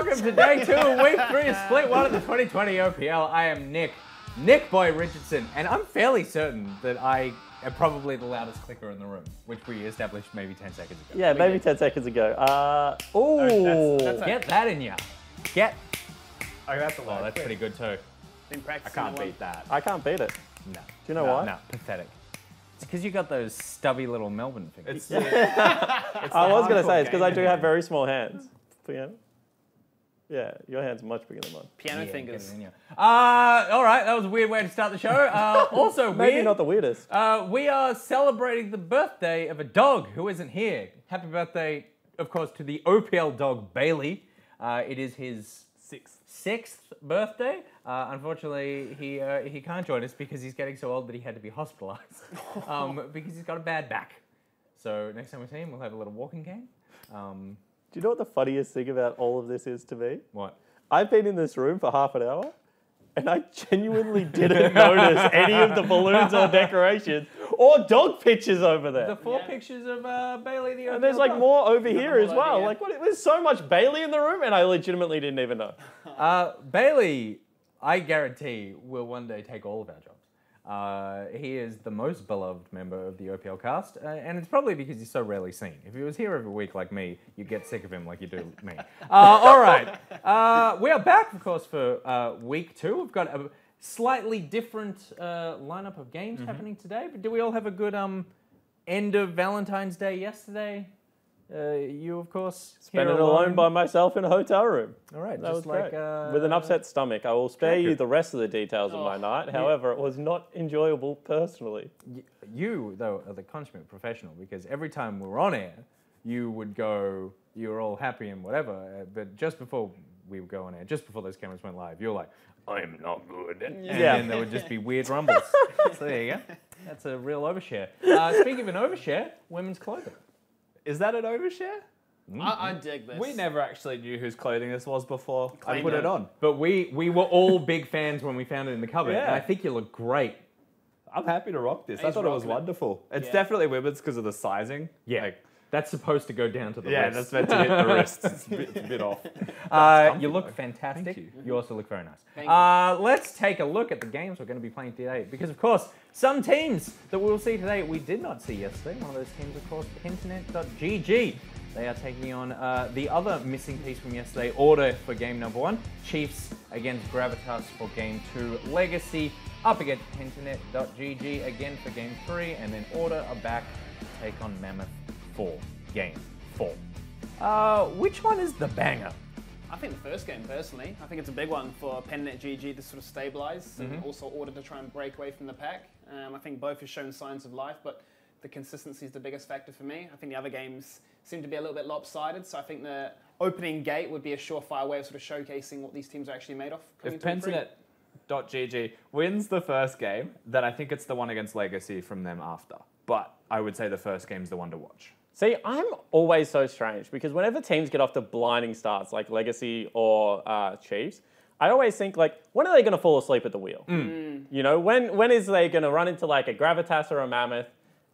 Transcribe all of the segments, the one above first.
welcome to day 2 of week 3 of split 1 of the 2020 OPL. I am Nick Boy Richardson, and I'm fairly certain that I am probably the loudest clicker in the room, which we established maybe 10 seconds ago. Yeah, maybe 10 seconds ago. Get that in ya. Oh, that's a lot. Oh, that's pretty good too. Been I can't beat that. I can't beat it. No. Do you know why? No, pathetic. It's because you got those stubby little Melbourne fingers. I was going to say, it's because I do have very small hands. Yeah, your hand's much bigger than mine. Piano fingers. All right, that was a weird way to start the show. Also Maybe weird, not the weirdest. we are celebrating the birthday of a dog who isn't here. Happy birthday, of course, to the OPL dog Bailey. It is his sixth birthday. Unfortunately, he can't join us because he's getting so old that he had to be hospitalised because he's got a bad back. So next time we see him, we'll have a little walking game. Do you know what the funniest thing about all of this is to me? What? I've been in this room for half an hour, and I genuinely didn't notice any of the balloons or decorations or dog pictures over there. The 4 pictures of Bailey the OPL And there's like dog. more over here as well. yeah. Like, what? There's so much Bailey in the room, and I legitimately didn't even know. Bailey, I guarantee, will one day take all of our jobs. He is the most beloved member of the OPL cast, and it's probably because he's so rarely seen. If he was here every week like me, you'd get sick of him like you do me. All right. We are back, of course, for week 2. We've got a slightly different lineup of games happening today, but do we all have a good end of Valentine's Day yesterday? You, of course, Spent here it alone by myself in a hotel room. All right, That just was like great. With an upset stomach. I will spare you the rest of the details of my night. However, it was not enjoyable personally. You, though, are the consummate professional because every time we're on air, you would go, you're all happy and whatever, but just before we would go on air, just before those cameras went live, you're like, I'm not good. And then there would just be weird rumbles. So there you go. That's a real overshare. Speaking of an overshare, women's clothing. Is that an overshare? I dig this. We never actually knew whose clothing this was before I put it on. But we were all big fans when we found it in the cupboard. Yeah. And I think you look great. I'm happy to rock this. I He's thought it was rocking it. wonderful. It's Yeah. definitely women's because of the sizing. Yeah. Like, That's supposed to go down to the yeah, wrist. that's meant to hit the wrists. It's a bit off. You look fantastic. Thank you. You also look very nice. Thank you. Let's take a look at the games we're going to be playing today. Because, of course, some teams that we will see today we did not see yesterday. One of those teams, of course, Pentanet.gg. They are taking on the other missing piece from yesterday, Order for game number 1. Chiefs against Gravitas for game 2. Legacy up against Pentanet.gg again for game 3. And then Order are back to take on Mammoth for game 4. Which one is the banger? I think the first game, personally, I think it's a big one for Pennet GG to sort of stabilise and also Order to try and break away from the pack. I think both have shown signs of life, but the consistency is the biggest factor for me. I think the other games seem to be a little bit lopsided, so I think the opening gate would be a surefire way of sort of showcasing what these teams are actually made of. If Pentanet.gg wins the first game, then I think it's the one against Legacy from them after. But I would say the first game's the one to watch. See, I'm always so strange because whenever teams get off to blinding starts like Legacy or Chiefs, I always think like, when are they going to fall asleep at the wheel? You know, when is they going to run into like a Gravitas or a Mammoth,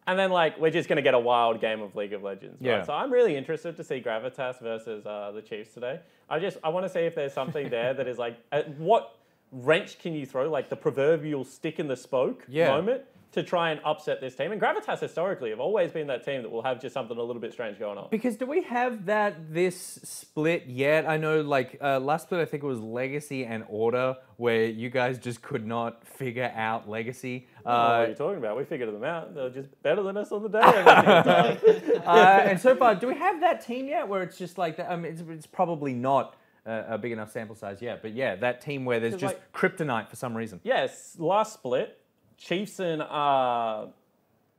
and then like we're just going to get a wild game of League of Legends? Right? Yeah. So I'm really interested to see Gravitas versus the Chiefs today. I want to see if there's something there that is like, what wrench can you throw, like the proverbial stick in the spoke moment, to try and upset this team. And Gravitas historically have always been that team that will have just something a little bit strange going on. Because do we have that this split yet? I know like last split I think it was Legacy and Order where you guys just could not figure out Legacy. What are you talking about? We figured them out. They're just better than us on the day every single time. And so far, do we have that team yet where it's just like, it's probably not a big enough sample size yet, but yeah, that team where there's just like, kryptonite for some reason. Yes, last split, Chiefs and it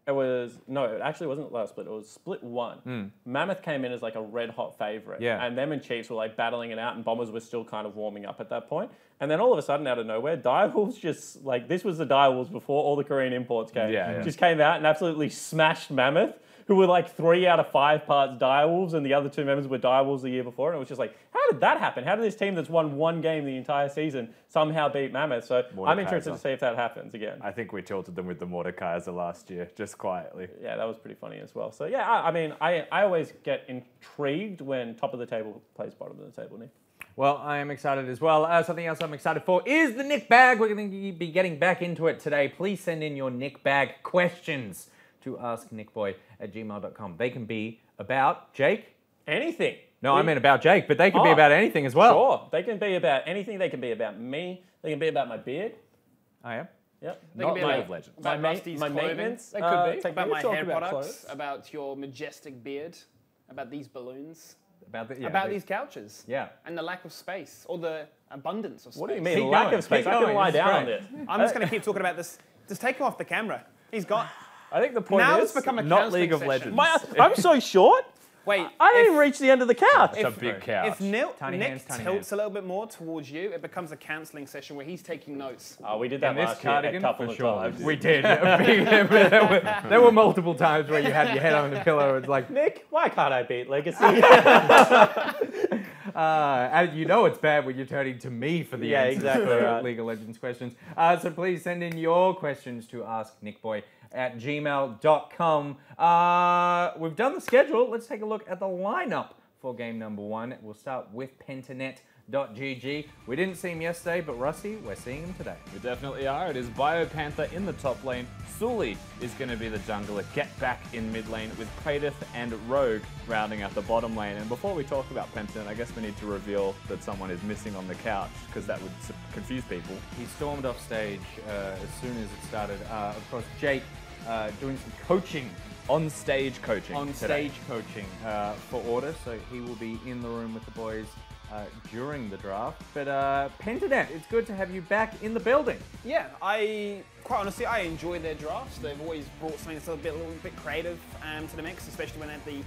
actually wasn't last split. It was split 1. Mammoth came in as like a red hot favorite. Yeah. And them and Chiefs were like battling it out, and Bombers were still kind of warming up at that point. And then all of a sudden, out of nowhere, Direwolves just like, this was the Direwolves before all the Korean imports came. Yeah. Just came out and absolutely smashed Mammoth, who were like 3 out of 5 parts Direwolves, and the other 2 members were Direwolves the year before. And it was just like, how did that happen? How did this team that's won 1 game the entire season somehow beat Mammoth? So I'm interested to see if that happens again. I think we tilted them with the Mordekaiser last year, just quietly. Yeah, that was pretty funny as well. So yeah, I mean, I always get intrigued when top of the table plays bottom of the table, Nick. Well, I am excited as well. Something else I'm excited for is the Nick Bag. We're going to be getting back into it today. Please send in your Nick Bag questions to asknickboy@gmail.com. They can be about Jake. Anything. No, I meant about Jake, but they can be about anything as well. Sure. They can be about anything. They can be about me. They can be about my beard. I am. Yep. They Not can be League like of Legends. about Rusty's my clothing. maintenance. They could be. Take About me my talk hair about products, clothes. about your majestic beard, about these balloons, About these couches. Yeah. And the lack of space, or the abundance of space. What do you mean? Keep Lack going, of space. keep I can going, lie it's down on great. this. I'm just going to keep talking about this. Just take him off the camera. He's got... I think the point Now is it's become a not counselling League of session. Legends. I'm so short. Wait, I didn't even reach the end of the couch. It's a big couch. if Nick Tiny hands, tiny tilts hands. a little bit more towards you, it becomes a counselling session where he's taking notes. Oh, we did that In this last year a cardigan, couple for of sure. times. We did. there were multiple times where you had your head on the pillow. It's like, Nick, why can't I beat Legacy? and you know it's bad when you're turning to me for the Yeah, answers exactly for right. League of Legends questions. So please send in your questions to asknickboy@gmail.com. We've done the schedule. Let's take a look at the lineup for game number 1. We'll start with pentanet.gg. We didn't see him yesterday, but Rusty, we're seeing him today. We definitely are. It is Biopanther in the top lane. Sully is going to be the jungler. Get back in mid lane with Kratos and Rogue rounding out the bottom lane. And before we talk about Pentanet, I guess we need to reveal that someone is missing on the couch because that would confuse people. He stormed off stage as soon as it started. Of course, Jake doing some coaching. On-stage coaching On today. stage coaching for Order, so he will be in the room with the boys during the draft. But Pentanet, it's good to have you back in the building. Yeah, quite honestly, I enjoy their drafts. They've always brought something that's a little bit creative to the mix, especially when they have the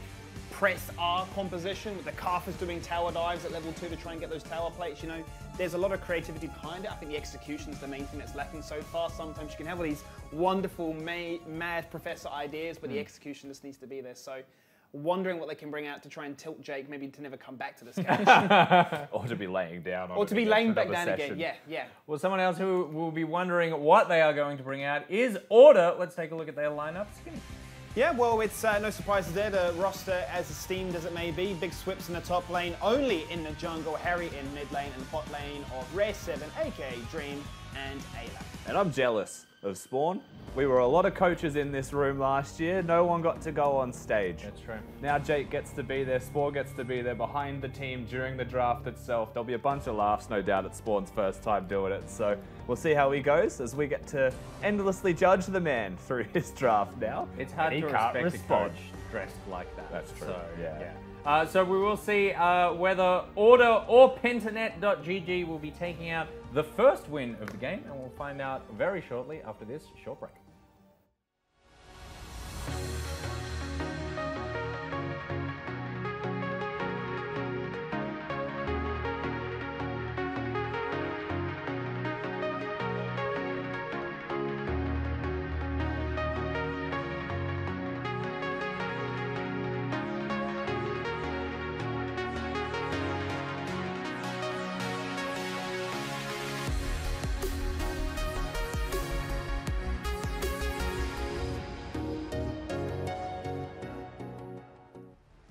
press R composition with the Carthers doing tower dives at level 2 to try and get those tower plates. You know, there's a lot of creativity behind it. I think the execution is the main thing that's lacking so far. Sometimes you can have all these wonderful mad professor ideas, but the execution just needs to be there. So wondering what they can bring out to try and tilt Jake maybe to never come back to this couch. Or to be laying down on Or it to be again laying for back another down session. again. Yeah. Well, someone else who will be wondering what they are going to bring out is Order. Let's take a look at their lineup. Skinny. Yeah, well, it's no surprises there. The roster, as esteemed as it may be, Big Swips in the top lane, only in the jungle, Harry in mid lane, and the bot lane of Rare 7, aka Dream, and Ayla. And I'm jealous of Spawn. We were a lot of coaches in this room last year. No one got to go on stage. That's true. Now Jake gets to be there, Spawn gets to be there behind the team during the draft itself. There'll be a bunch of laughs, no doubt, at Spawn's first time doing it. So we'll see how he goes as we get to endlessly judge the man through his draft now. It's hard And to he can't respect respond. a coach dressed like that. That's true, So, yeah. So we will see whether Order or Pentanet.gg will be taking out the first win of the game, and we'll find out very shortly after this short break.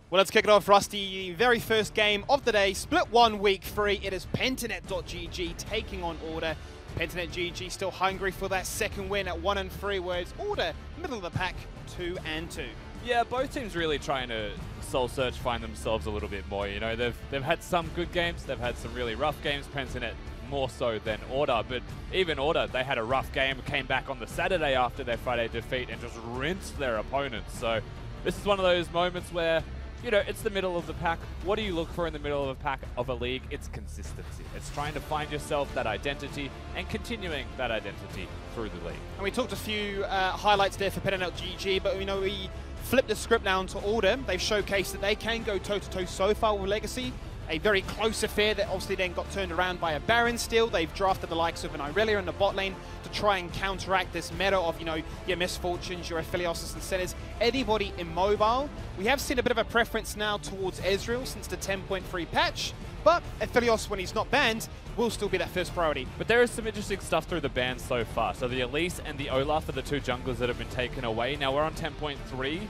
Well, let's kick it off, Rusty. Very first game of the day, split 1 week 3. It is Pentanet.gg taking on Order. Pentanet.gg still hungry for that second win at 1 and 3, whereas Order, middle of the pack, 2 and 2. Yeah, both teams really trying to soul search, find themselves a little bit more. You know, they've had some good games, they've had some really rough games. Pentanet more so than Order, but even Order, they had a rough game, came back on the Saturday after their Friday defeat and just rinsed their opponents. So this is one of those moments where, you know, it's the middle of the pack. What do you look for in the middle of a pack of a league? It's consistency. It's trying to find yourself that identity and continuing that identity through the league. And we talked a few highlights there for Pentanet.gg, but you know, we flipped the script now to Order. They've showcased that they can go toe-to-toe so far with Legacy. A very close affair that obviously then got turned around by a Baron steal. They've drafted the likes of an Irelia in the bot lane to try and counteract this meta of, you know, your Misfortunes, your Aphelios and Senators, anybody immobile. We have seen a bit of a preference now towards Ezreal since the 10.3 patch, but Aphelios, when he's not banned, will still be that first priority. But there is some interesting stuff through the bans so far. So the Elise and the Olaf are the two junglers that have been taken away. Now we're on 10.3.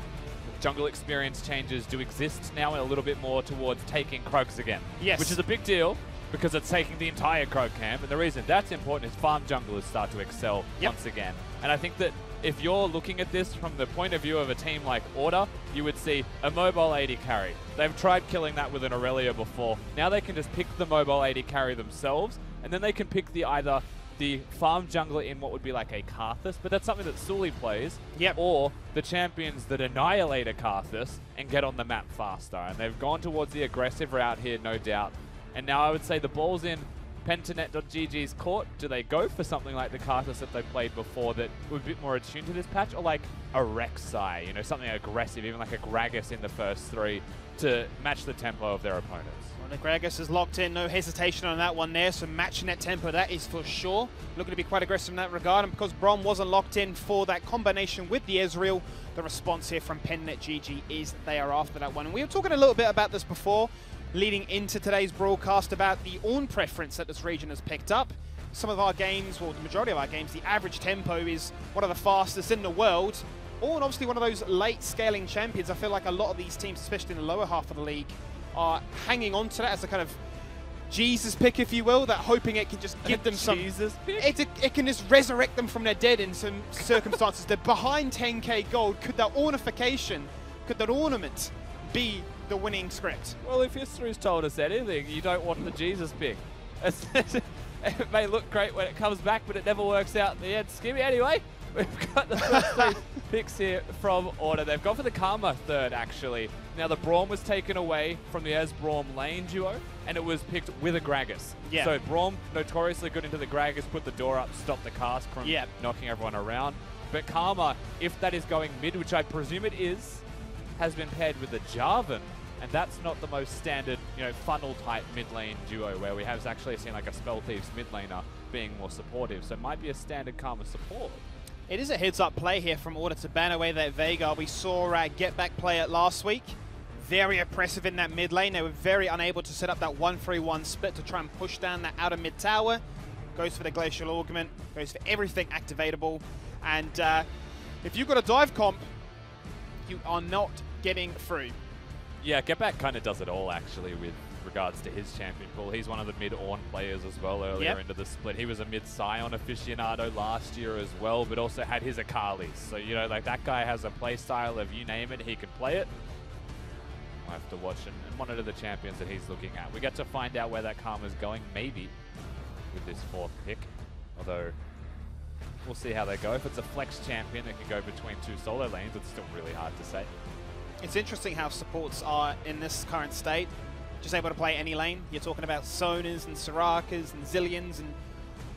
Jungle experience changes do exist now a little bit more towards taking Krugs again. Yes. Which is a big deal. because it's taking the entire Krog camp. And the reason that's important is farm junglers start to excel once again. And I think that if you're looking at this from the point of view of a team like Order, you would see a mobile AD carry. They've tried killing that with an Aurelia before. Now they can just pick the mobile AD carry themselves, and then they can pick either the farm jungler in what would be like a Karthus, but that's something that Sully plays, or the champions that annihilate a Karthus and get on the map faster. And they've gone towards the aggressive route here, no doubt. And now I would say the ball's in Pentanet.gg's court. Do they go for something like the Karthus that they played before that was a bit more attuned to this patch, or like a Rek'Sai, you know, something aggressive, even like a Gragas in the first 3 to match the tempo of their opponents? Well, the Gragas is locked in, no hesitation on that one there, so matching that tempo, that is for sure. Looking to be quite aggressive in that regard, and because Brom wasn't locked in for that combination with the Ezreal, the response here from Pentanet.gg is they are after that one. And we were talking a little bit about this before, leading into today's broadcast, about the Ornn preference that this region has picked up. Some of our games, well, the majority of our games, the average tempo is one of the fastest in the world. Ornn, obviously one of those late scaling champions. I feel like a lot of these teams, especially in the lower half of the league, are hanging on to that as a kind of Jesus pick, if you will, that hoping it can just give them some... Jesus pick? It can just resurrect them from their dead in some circumstances. They're behind 10k gold. Could that ornification, could that ornament be the winning script? Well, if history's told us anything, you don't want the Jesus pick. It may look great when it comes back, but it never works out in the end. Skimmy, anyway, we've got the first 3 picks here from Order. They've gone for the Karma third, actually. Now, the Braum was taken away from the Ez-Braum lane duo, and it was picked with a Gragas. Yeah. So Braum, notoriously good into the Gragas, put the door up, stop the cast from knocking everyone around. But Karma, if that is going mid, which I presume it is, has been paired with the Jarvan, and that's not the most standard, you know, funnel-type mid-lane duo where we have actually seen like a Spell Thieves mid-laner being more supportive. So it might be a standard Karma support. It is a heads-up play here from Order to ban away that Veigar. We saw Get Back play it last week. Very oppressive in that mid lane. They were very unable to set up that 1-3-1 split to try and push down that outer mid tower. Goes for the Glacial Augment, goes for everything activatable. And if you've got a dive comp, you are not getting through. Yeah, Get Back kind of does it all, actually, with regards to his champion pool. He's one of the mid-Ornn players as well earlier into the split. He was a mid-Scion aficionado last year as well, but also had his Akalis. So, you know, like that guy has a play style of you name it, he can play it. I'll have to watch and monitor the champions that he's looking at. We get to find out where that Karma's going, maybe, with this 4th pick. Although, we'll see how they go. If it's a flex champion that can go between 2 solo lanes, it's still really hard to say. It's interesting how supports are in this current state. Just able to play any lane. You're talking about Sonas and Sorakas and Zillions and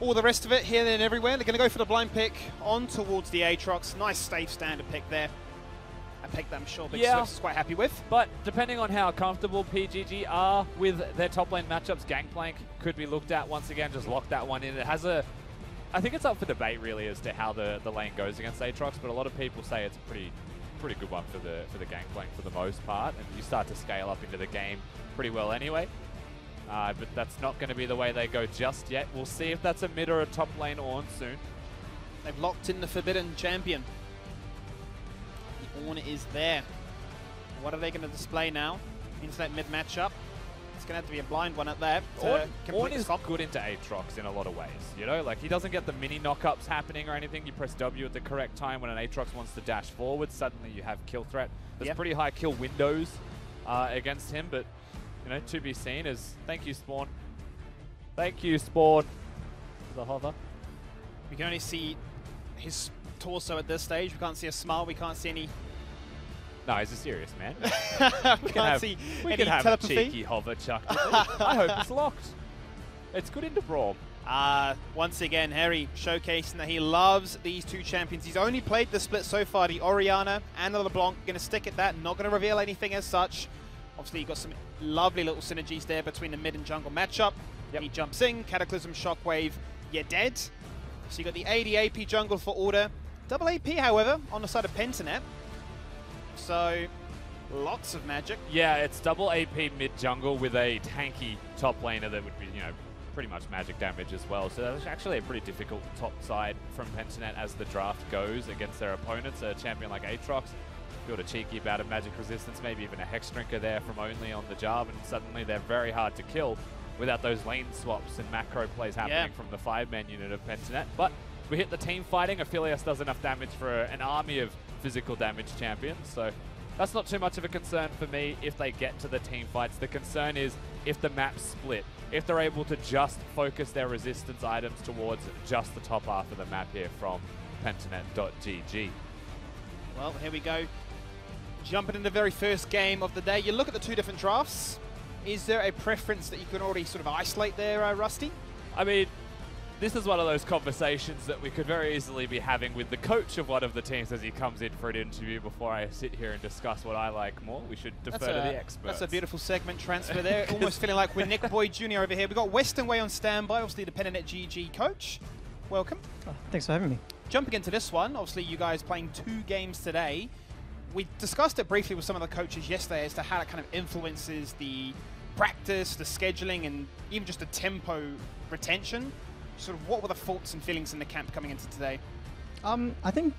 all the rest of it here and everywhere. They're going to go for the blind pick on towards the Aatrox. Nice safe standard pick there. A pick that I'm sure Big Swift is quite happy with. But depending on how comfortable PGG are with their top lane matchups, Gangplank could be looked at once again. Just lock that one in. It has a... I think it's up for debate really as to how the lane goes against Aatrox, but a lot of people say it's a pretty good one for the Gangplank for the most part, and you start to scale up into the game pretty well anyway. But that's not going to be the way they go just yet. We'll see if that's a mid or a top lane Ornn soon. They've locked in the Forbidden Champion. The Ornn is there. What are they going to display now into that mid matchup? It's going to have to be a blind one at that. Ornn is good into Aatrox in a lot of ways. You know, like he doesn't get the mini knockups happening or anything. You press W at the correct time when an Aatrox wants to dash forward. Suddenly you have kill threat. There's pretty high kill windows against him, but you know, to be seen as thank you, Spawn. Thank you, Spawn. The hover. We can only see his torso at this stage. We can't see a smile. We can't see any. No, he's a serious man. we can't see any have telepathy. A cheeky hover chucked. I hope it's locked. It's good into Braum. Once again, Harry showcasing that he loves these 2 champions. He's only played the split so far, the Orianna and the LeBlanc. Going to stick at that, not going to reveal anything as such. Obviously, you've got some lovely little synergies there between the mid and jungle matchup. He jumps in, Cataclysm, Shockwave, you're dead. So you got the AD AP jungle for Order. Double AP, however, on the side of Pentanet. So, lots of magic. Yeah, it's double AP mid jungle with a tanky top laner that would be, you know, pretty much magic damage as well. So that's actually a pretty difficult top side from Pentanet as the draft goes against their opponents. A champion like Aatrox, build a cheeky bout of magic resistance, maybe even a Hex Drinker there from Only on the Jarvan, and suddenly they're very hard to kill. without those lane swaps and macro plays happening from the 5-man unit of Pentanet. But we hit the team fighting. Aphelios does enough damage for an army of physical damage champions, so that's not too much of a concern for me if they get to the team fights. The concern is if the map's split, if they're able to just focus their resistance items towards just the top half of the map here from Pentanet.gg. Well, here we go. Jumping into the very first game of the day. You look at the two different drafts. Is there a preference that you can already sort of isolate there, Rusty? I mean, this is one of those conversations that we could very easily be having with the coach of one of the teams as he comes in for an interview before I sit here and discuss what I like more. We should defer to the experts. That's a beautiful segment transfer there. Almost feeling like we're Nick Boyd Jr. over here. We've got Western Way on standby, obviously the Pentanet.gg coach. Welcome. Oh, thanks for having me. Jumping into this one, obviously you guys playing 2 games today. We discussed it briefly with some of the coaches yesterday as to how it kind of influences the practice, the scheduling, and even just the tempo retention. Sort of what were the thoughts and feelings in the camp coming into today? I think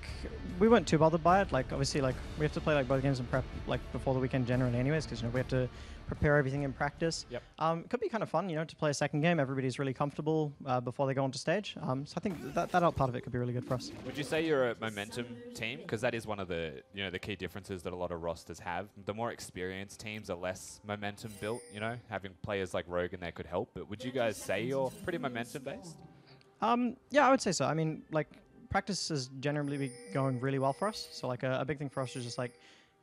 we weren't too bothered by it. Like, obviously, like we have to play like both games in prep like before the weekend generally, anyways, because we have to prepare everything in practice. Yep. It could be kind of fun, to play a second game. Everybody's really comfortable before they go onto stage. So I think that part of it could be really good for us. Would you say you're a momentum team? Because that is one of the the key differences that a lot of rosters have. The more experienced teams are less momentum built. Having players like Rogue in there could help. But would you guys say you're pretty momentum based? Yeah, I would say so. I mean, like, practice has generally been going really well for us. So, like, a big thing for us is just, like,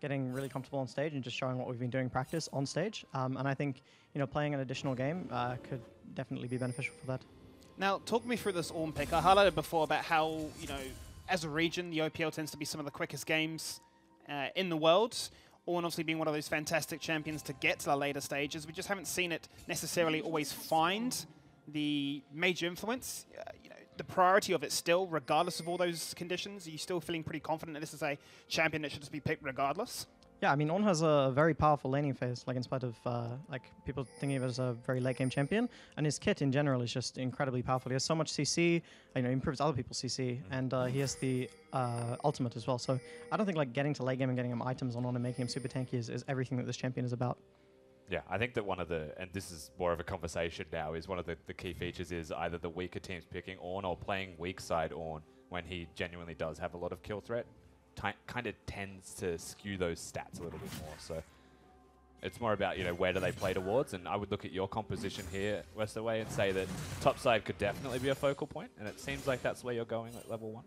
getting really comfortable on stage and just showing what we've been doing in practice on stage. And I think, playing an additional game could definitely be beneficial for that. Now, talk me through this Ornn pick. I highlighted before about how, as a region, the OPL tends to be some of the quickest games in the world. Ornn obviously being one of those fantastic champions to get to the later stages. We just haven't seen it necessarily always find the major influence. The priority of it still, regardless of all those conditions, are you still feeling pretty confident that this is a champion that should just be picked regardless? Yeah, I mean, Ornn has a very powerful laning phase, like in spite of like people thinking of it as a very late game champion, and his kit in general is just incredibly powerful. He has so much CC, improves other people's CC, and he has the ultimate as well. So I don't think like getting to late game and getting him items on and making him super tanky is everything that this champion is about. Yeah, I think that one of the, and this is more of a conversation now, is one of the key features is either the weaker teams picking Ornn or playing weak side Ornn when he genuinely does have a lot of kill threat. Kind of tends to skew those stats a little bit more. So it's more about, where do they play towards? And I would look at your composition here, Westerway, and say that top side could definitely be a focal point. And it seems like that's where you're going at level 1.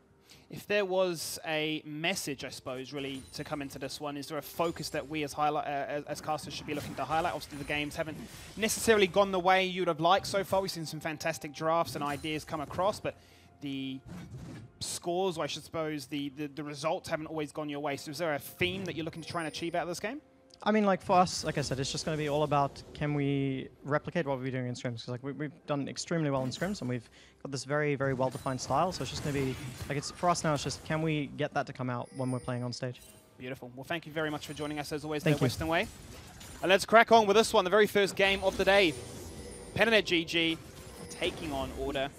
If there was a message, I suppose, really to come into this one, is there a focus that we as casters should be looking to highlight? Obviously, the games haven't necessarily gone the way you'd have liked so far. We've seen some fantastic drafts and ideas come across, but the scores, or I should suppose, the results haven't always gone your way. So is there a theme that you're looking to try and achieve out of this game? I mean, like, for us, like I said, it's just going to be all about can we replicate what we're doing in scrims? Because, like, we've done extremely well in scrims, and we've got this very, very well-defined style. So it's just going to be, like, for us now, it's just can we get that to come out when we're playing on stage? Beautiful. Well, thank you very much for joining us, as always, there, Western Way. And let's crack on with this one, the very first game of the day. Pentanet.gg taking on Order.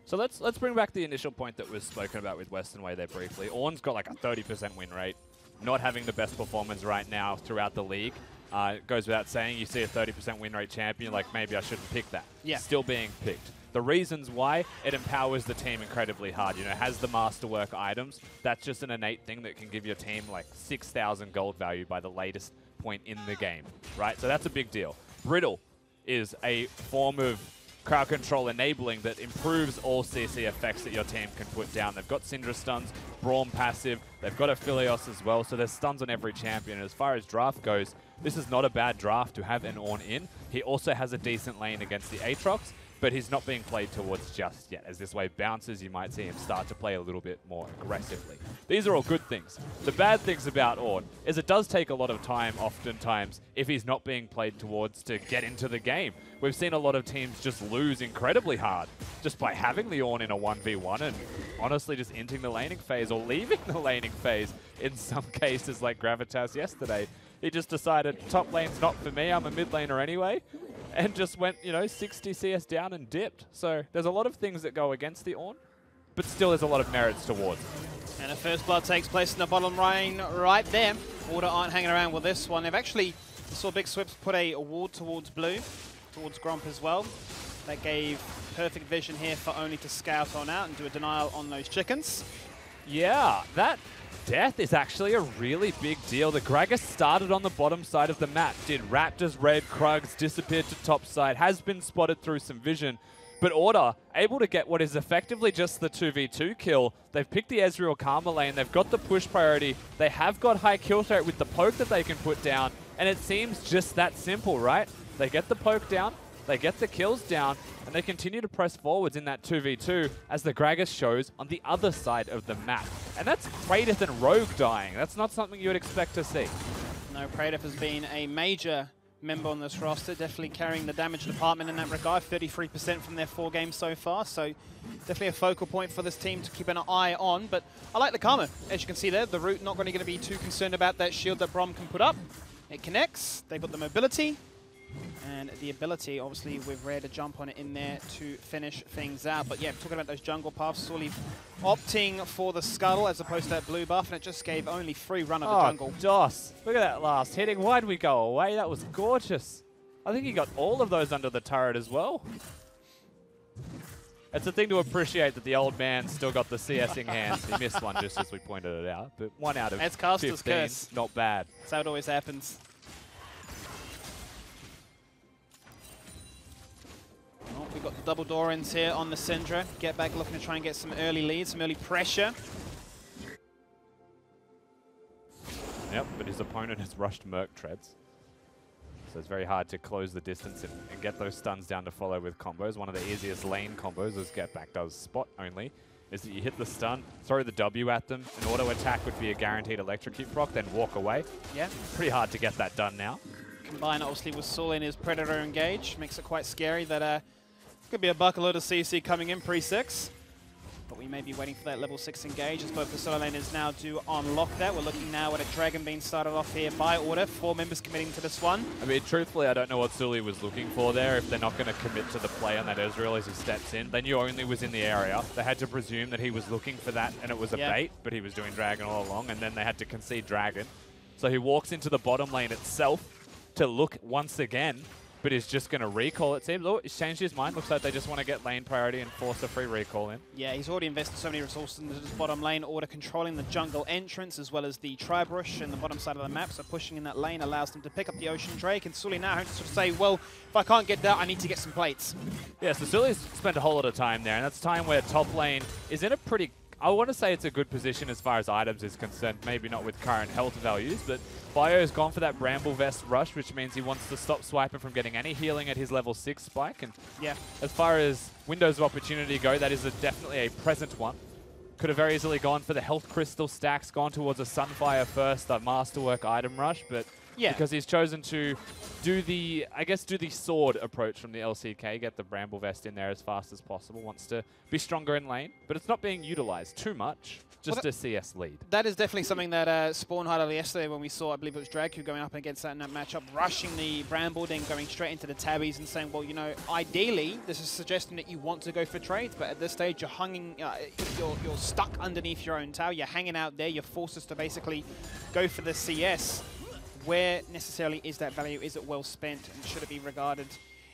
So let's bring back the initial point that was spoken about with Western Way there briefly. Ornn's got like a 30% win rate. Not having the best performance right now throughout the league. It goes without saying, you see a 30% win rate champion, like maybe I shouldn't pick that. Yeah. Still being picked. The reasons why, it empowers the team incredibly hard. Has the masterwork items. That's just an innate thing that can give your team like 6,000 gold value by the latest point in the game, right? So that's a big deal. Brittle is a form of crowd control enabling that improves all CC effects that your team can put down. They've got Syndra stuns, Braum passive, they've got Aphelios as well, so there's stuns on every champion. And as far as draft goes, this is not a bad draft to have an Ornn in. He also has a decent lane against the Aatrox, but he's not being played towards just yet. As this wave bounces, you might see him start to play a little bit more aggressively. These are all good things. The bad things about Ornn is it does take a lot of time, oftentimes, if he's not being played towards to get into the game. We've seen a lot of teams just lose incredibly hard just by having the Ornn in a 1v1 and honestly just entering the laning phase or leaving the laning phase in some cases, like Gravitas yesterday. He just decided, top lane's not for me, I'm a mid laner anyway, and just went, 60 CS down and dipped. So there's a lot of things that go against the Ornn, but still there's a lot of merits towards it. And a first blood takes place in the bottom lane right there. Order aren't hanging around with this one. They've actually, saw Big Swips put a ward towards blue. towards Gromp as well. That gave perfect vision here for Only to scout on out and do a denial on those chickens. Yeah, that death is actually a really big deal. The Gragas started on the bottom side of the map, did Raptors, Red, Krugs, disappeared to top side, has been spotted through some vision. But Order, able to get what is effectively just the 2v2 kill. They've picked the Ezreal Karma lane, they've got the push priority, they have got high kill threat with the poke that they can put down, and it seems just that simple, right? They get the poke down, they get the kills down, and they continue to press forwards in that 2v2 as the Gragas shows on the other side of the map. And that's Kratos and Rogue dying. That's not something you would expect to see. No, Kratos has been a major member on this roster, definitely carrying the damage department in that regard, 33% from their 4 games so far, so definitely a focal point for this team to keep an eye on. But I like the Karma. As you can see there, the Root not going to be too concerned about that shield that Braum can put up. It connects, they've got the mobility, and the ability, obviously, with Rare to jump on it in there to finish things out. But yeah, talking about those jungle paths, Sully opting for the scuttle as opposed to that blue buff, and it just gave only free run of the jungle. DOS, look at that last hitting. Why'd we go away? That was gorgeous. I think he got all of those under the turret as well. It's a thing to appreciate that the old man still got the CSing hands. He missed one just as we pointed it out, but 1 out of It's Caster's 15, curse. not bad. That's how it always happens. Oh, we've got the double door-ins here on the Syndra. Get back looking to try and get some early leads, some early pressure. Yep, but his opponent has rushed Merc Treads. So it's very hard to close the distance and get those stuns down to follow with combos. One of the easiest lane combos, as Get Back does spot only, is that you hit the stun, throw the W at them, an auto attack would be a guaranteed electrocute proc, then walk away. Yeah. Pretty hard to get that done now. Combined obviously with Sul in his Predator engage, makes it quite scary that could be a buckload of CC coming in pre-6. But we may be waiting for that level 6 engage as both the solo laners now do unlock that. We're looking now at a Dragon being started off here by Order. 4 members committing to this one. I mean, truthfully, I don't know what Sully was looking for there. If they're not going to commit to the play on that Ezreal as he steps in, they knew Only was in the area. They had to presume that he was looking for that and it was a bait, but he was doing Dragon all along, and then they had to concede Dragon. So he walks into the bottom lane itself to look once again, but is just going to recall, it seems. Oh, he's changed his mind. Looks like they just want to get lane priority and force a free recall in. Yeah, he's already invested so many resources into this bottom lane. Order controlling the jungle entrance as well as the Tribe Rush in the bottom side of the map. So pushing in that lane allows them to pick up the Ocean Drake. And Sully now has to sort of say, well, if I can't get that, I need to get some plates. Yeah, so Sully's spent a whole lot of time there, and that's time where top lane is in a pretty... I want to say it's a good position as far as items is concerned, maybe not with current health values, but Bio's gone for that Bramble Vest rush, which means he wants to stop Swiper from getting any healing at his level 6 spike. And yeah, as far as windows of opportunity go, that is definitely a present one. Could have very easily gone for the health crystal stacks, gone towards a Sunfire first, a Masterwork item rush, but because he's chosen to do the, I guess, do the sword approach from the LCK, get the Bramble Vest in there as fast as possible, wants to be stronger in lane, but it's not being utilized too much, just a CS lead. That is definitely something that Spawn highlighted yesterday when we saw, I believe it was Dragu going up against that in that matchup, rushing the Bramble, then going straight into the tabbies and saying, well, you know, ideally, this is suggesting that you want to go for trades, but at this stage, you're hanging, you're stuck underneath your own tower, you're hanging out there, you're forced to basically go for the CS. Where necessarily is that value? Is it well spent? And should it be regarded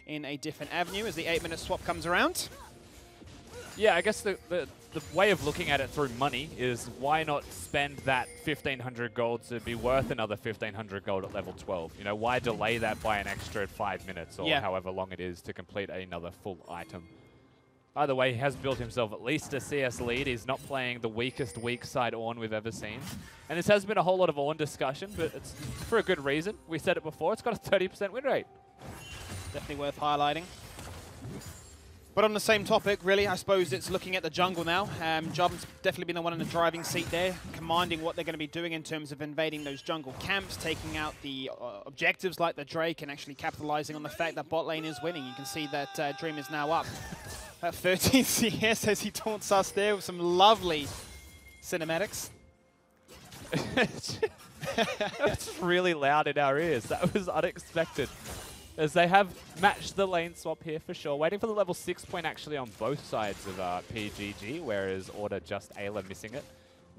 in a different avenue as the 8-minute swap comes around? Yeah, I guess the way of looking at it through money is why not spend that 1,500 gold to be worth another 1,500 gold at level 12? You know, why delay that by an extra 5 minutes or however long it is to complete another full item? Either way, he has built himself at least a CS lead. He's not playing the weakest weak side Ornn we've ever seen. And this has been a whole lot of Ornn discussion, but it's for a good reason. We said it before, it's got a 30% win rate. Definitely worth highlighting. But on the same topic, really, I suppose it's looking at the jungle now. Job's definitely been the one in the driving seat there, commanding what they're going to be doing in terms of invading those jungle camps, taking out the objectives like the Drake, and actually capitalizing on the fact that bot lane is winning. You can see that Dream is now up at 13 CS as he taunts us there with some lovely cinematics. That's really loud in our ears. That was unexpected. As they have matched the lane swap here for sure. Waiting for the level 6 point actually on both sides of PGG, whereas Order just Ayla missing it.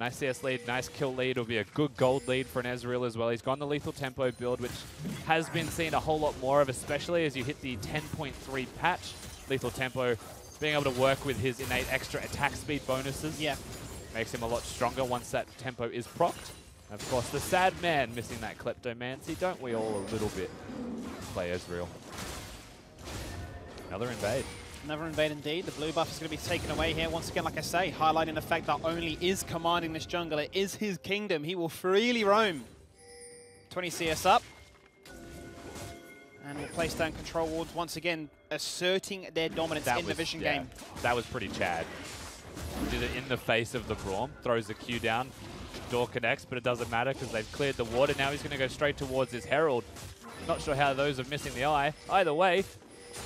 Nice CS lead, nice kill lead. Will be a good gold lead for an Ezreal as well. He's gone the lethal tempo build, which has been seen a whole lot more of, especially as you hit the 10.3 patch. Lethal tempo, being able to work with his innate extra attack speed bonuses. Yeah. Makes him a lot stronger once that tempo is procced. Of course, the sad man missing that Kleptomancy, don't we all a little bit? Play Ezreal. Another invade. Another invade indeed. The blue buff is going to be taken away here. Once again, like I say, highlighting the fact that Only is commanding this jungle. It is his kingdom. He will freely roam. 20 CS up. And will place down control wards once again, asserting their dominance in the Vision game. That was pretty Chad. Did it in the face of the Braum. Throws the Q down. Door connects, but it doesn't matter because they've cleared the water. Now he's going to go straight towards his Herald. Not sure how those are missing the eye. Either way,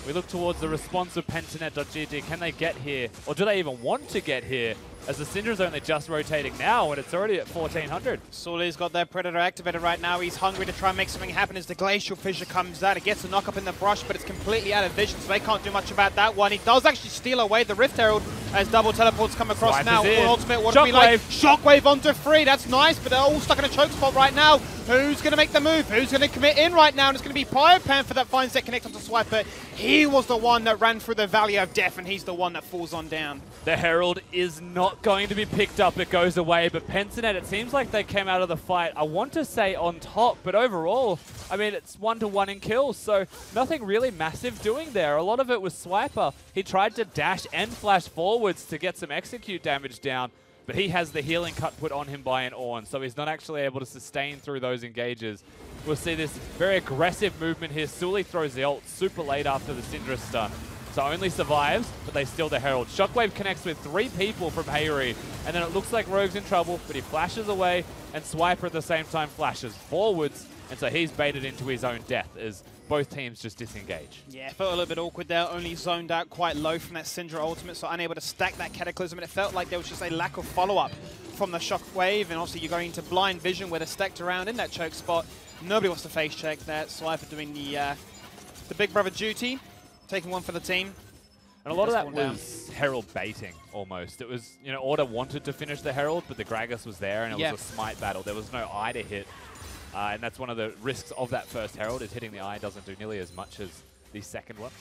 we look towards the response of Pentanet.gg. Can they get here? Or do they even want to get here? As the Syndra's only just rotating now and it's already at 1400. Sully's got that Predator activated right now. He's hungry to try and make something happen as the Glacial Fissure comes out. It gets a knock up in the brush, but it's completely out of vision, so they can't do much about that one. He does actually steal away the Rift Herald as double teleports come across Swipe now. is in. Ultimate, what do we like? Shockwave onto 3. That's nice, but they're all stuck in a choke spot right now. Who's going to make the move? Who's going to commit in right now? And it's going to be Pyopanther that finds that connect onto Swiper. He was the one that ran through the Valley of Death, and he's the one that falls on down. The Herald is not going to be picked up. It goes away, but Pentanet, it seems like they came out of the fight, I want to say on top, but overall, I mean, it's 1-to-1 in kills, so nothing really massive doing there. A lot of it was Swiper. He tried to dash and flash forwards to get some execute damage down, but he has the healing cut put on him by an Ornn, so he's not actually able to sustain through those engages. We'll see this very aggressive movement here. Sully throws the ult super late after the Syndra stun. So Only survives, but they steal the Herald. Shockwave connects with 3 people from Hayri, and then it looks like Rogue's in trouble, but he flashes away, and Swiper at the same time flashes forwards, and so he's baited into his own death as both teams just disengage. Yeah, felt a little bit awkward there. Only zoned out quite low from that Syndra ultimate, so unable to stack that Cataclysm, and it felt like there was just a lack of follow-up from the Shockwave, and obviously you're going into blind vision where they're stacked around in that choke spot. Nobody wants to face check that. Swiper doing the big brother duty, taking one for the team. And a lot of that was Herald baiting, almost. It was, you know, Order wanted to finish the Herald, but the Gragas was there, and it was a smite battle. There was no eye to hit. And that's one of the risks of that first Herald, is hitting the eye doesn't do nearly as much as the second one.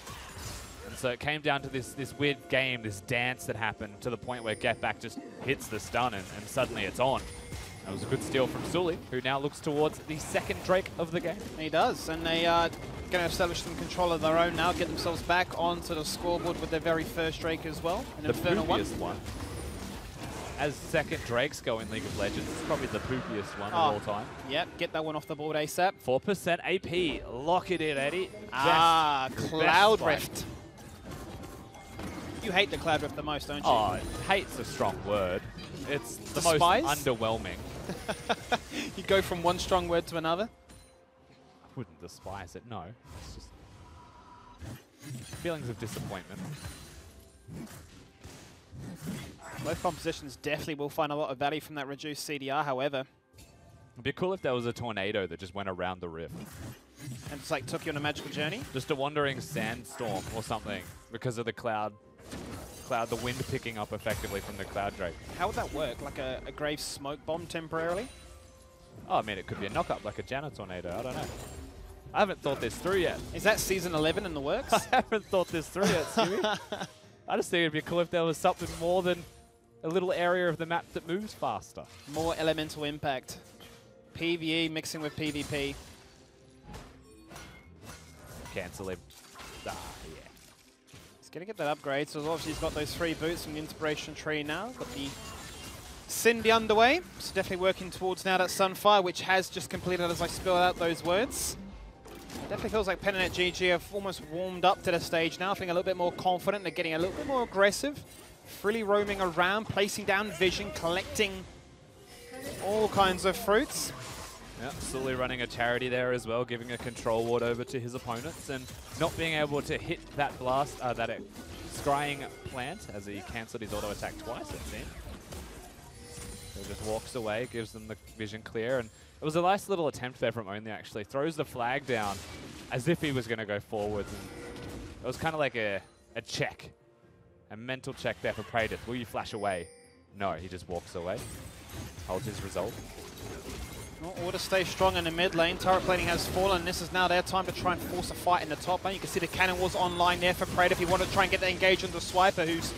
And so it came down to this weird game, this dance that happened, to the point where Get Back just hits the stun, and suddenly it's on. That was a good steal from Sully, who now looks towards the second Drake of the game. He does, and they are going to establish some control of their own now, get themselves back onto the scoreboard with their very first Drake as well. An The poopiest one. As second Drakes go in League of Legends, it's probably the poopiest one of all time. Yep, get that one off the board ASAP. 4% AP, lock it in, Eddie. Cloud Rift. You hate the Cloud Rift the most, don't you? Oh, hate's a strong word. It's the most underwhelming. You go from one strong word to another? I wouldn't despise it, no. It's just feelings of disappointment. Both compositions definitely will find a lot of value from that reduced CDR, however. It'd be cool if there was a tornado that just went around the rift. And just like took you on a magical journey? Just a wandering sandstorm or something because of the cloud, the wind picking up effectively from the Cloud Drake. How would that work? Like a grave smoke bomb temporarily? Oh, I mean, it could be a knock-up like a Janna tornado. I don't know. I haven't thought this through yet. Is that season 11 in the works? I haven't thought this through yet, Stewie. I just think it'd be cool if there was something more than a little area of the map that moves faster. More elemental impact. PvE mixing with PvP. Cancel him. Yeah. He's going to get that upgrade, so obviously he's got those 3 boots from the Inspiration Tree now. Got the Cindy underway, so definitely working towards now that Sunfire, which has just completed as I spell out those words. Definitely feels like Pentanet GG have almost warmed up to the stage now, feeling a little bit more confident. They're getting a little bit more aggressive, freely roaming around, placing down vision, collecting all kinds of fruits. Yeah, Sully running a charity there as well, giving a control ward over to his opponents and not being able to hit that blast, that scrying plant as he cancelled his auto attack twice, it seemed. So he just walks away, gives them the vision clear, and it was a nice little attempt there from Only, actually. Throws the flag down as if he was going to go forwards. And it was kind of like a check, a mental check there for Praedyth. Will you flash away? No, he just walks away. holds his resolve. Well, Order stays strong in the mid lane. Turret plating has fallen. This is now their time to try and force a fight in the top lane. You can see the cannon was online there for Praetor if he wanted to try and get the engage on the Swiper, who's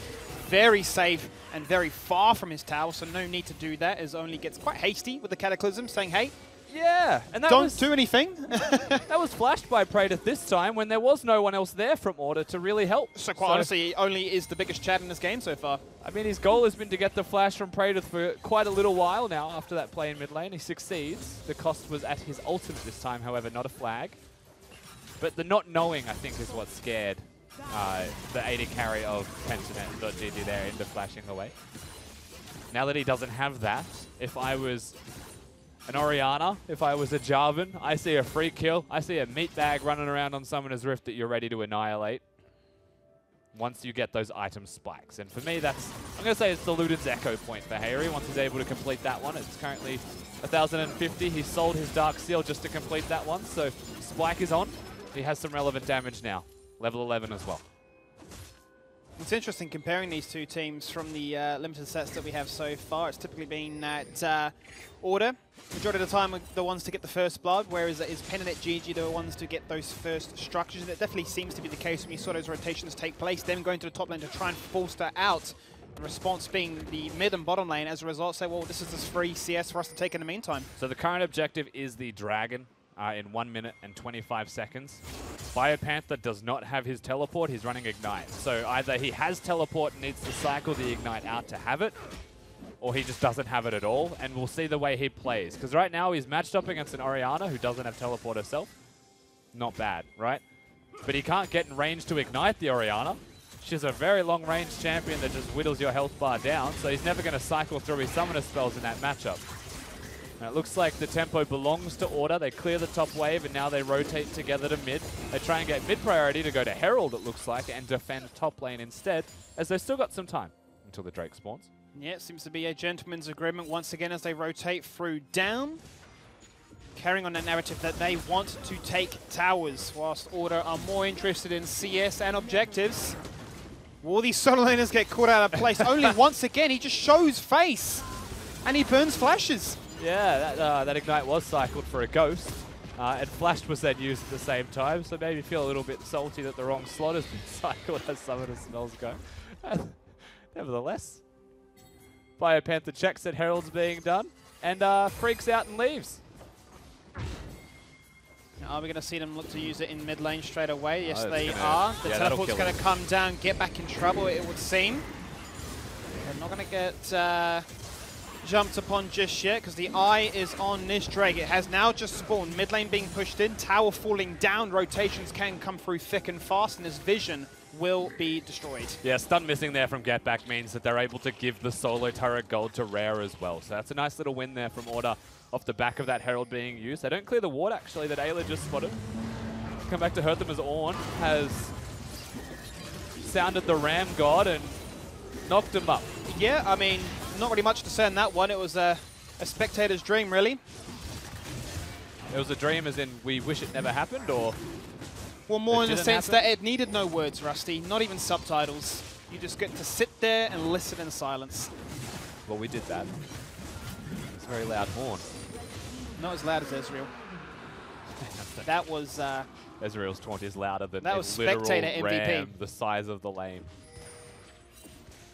very safe and very far from his tower, so no need to do that, as Only gets quite hasty with the Cataclysm, saying, hey, Yeah, and that don't do anything. that was flashed by Praetor this time when there was no one else there from Order to really help. So quite honestly, Only is the biggest chat in this game so far. I mean, his goal has been to get the flash from Praetor for quite a little while now after that play in mid lane. He succeeds. The cost was at his ultimate this time, however, not a flag. But the not knowing, I think, is what scared the AD carry of Pentanet.gg there into flashing away. Now that he doesn't have that, if I was an Orianna, if I was a Jarvan, I see a free kill, I see a meat bag running around on Summoner's Rift that you're ready to annihilate once you get those item spikes. And for me, that's, I'm going to say it's the Luden's Echo point for Harry. Once he's able to complete that one, it's currently 1,050. He sold his Dark Seal just to complete that one, so Spike is on. He has some relevant damage now. Level 11 as well. It's interesting comparing these two teams from the limited sets that we have so far. It's typically been at Order. Majority of the time, the ones to get the first blood, whereas it's Pentanet.gg the ones to get those first structures. And it definitely seems to be the case when you saw those rotations take place, them going to the top lane to try and force that out. The response being the mid and bottom lane, as a result, say, well, this is this free CS for us to take in the meantime. So the current objective is the Dragon in 1 minute and 25 seconds. Biopanther does not have his teleport, he's running Ignite. So either he has teleport and needs to cycle the Ignite out to have it, or he just doesn't have it at all, and we'll see the way he plays. Because right now he's matched up against an Orianna who doesn't have teleport herself. Not bad, right? But he can't get in range to Ignite the Orianna. She's a very long-range champion that just whittles your health bar down, so he's never going to cycle through his summoner spells in that matchup. Now it looks like the tempo belongs to Order. They clear the top wave and now they rotate together to mid. They try and get mid priority to go to Herald, it looks like, and defend top lane instead, as they've still got some time until the Drake spawns. Yeah, it seems to be a gentleman's agreement once again as they rotate through down. Carrying on that narrative that they want to take towers, whilst Order are more interested in CS and objectives. Will these solo laners get caught out of place? Only once again, he just shows face. And he burns flashes. Yeah, that Ignite was cycled for a Ghost. And Flash was then used at the same time, so maybe feel a little bit salty that the wrong slot has been cycled as some of the spells go. Nevertheless, Biopanther checks that Herald's being done and freaks out and leaves. Are we going to see them look to use it in mid lane straight away? Yes, they gonna, are. The yeah, teleport's going to come down, get back in trouble, it would seem. They're not going to get jumped upon just yet because the eye is on this Drake. It has now just spawned. Mid lane being pushed in, tower falling down. Rotations can come through thick and fast, and his vision will be destroyed. Yeah, stun missing there from Get Back means that they're able to give the solo turret gold to Rare as well. So that's a nice little win there from Order off the back of that Herald being used. They don't clear the ward, actually, that Ayla just spotted. Come back to hurt them as Ornn has sounded the Ram God and knocked him up. Yeah, I mean, not really much to say on that one. It was a spectator's dream, really. It was a dream as in we wish it never happened, or? Well, more in the sense happen? that it needed no words, Rusty, not even subtitles. You just get to sit there and listen in silence. Well, we did that. It's a very loud horn. Not as loud as Ezreal. That was... Ezreal's taunt is louder than that a was literal spectator MVP. ram the size of the lane.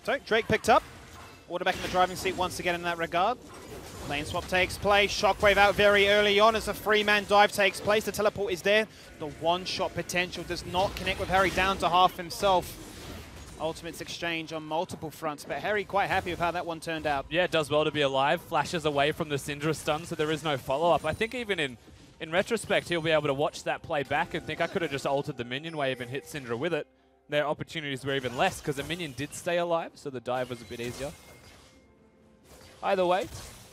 So, Drake picked up. Order back in the driving seat once again in that regard. Lane swap takes place. Shockwave out very early on as a three-man dive takes place. The teleport is there. The one-shot potential does not connect with Harry down to half himself. Ultimates exchange on multiple fronts, but Harry quite happy with how that one turned out. Yeah, it does well to be alive. Flashes away from the Syndra stun, so there is no follow-up. I think even in retrospect, he'll be able to watch that play back and think, I could have just altered the minion wave and hit Syndra with it. Their opportunities were even less because the minion did stay alive, so the dive was a bit easier. Either way,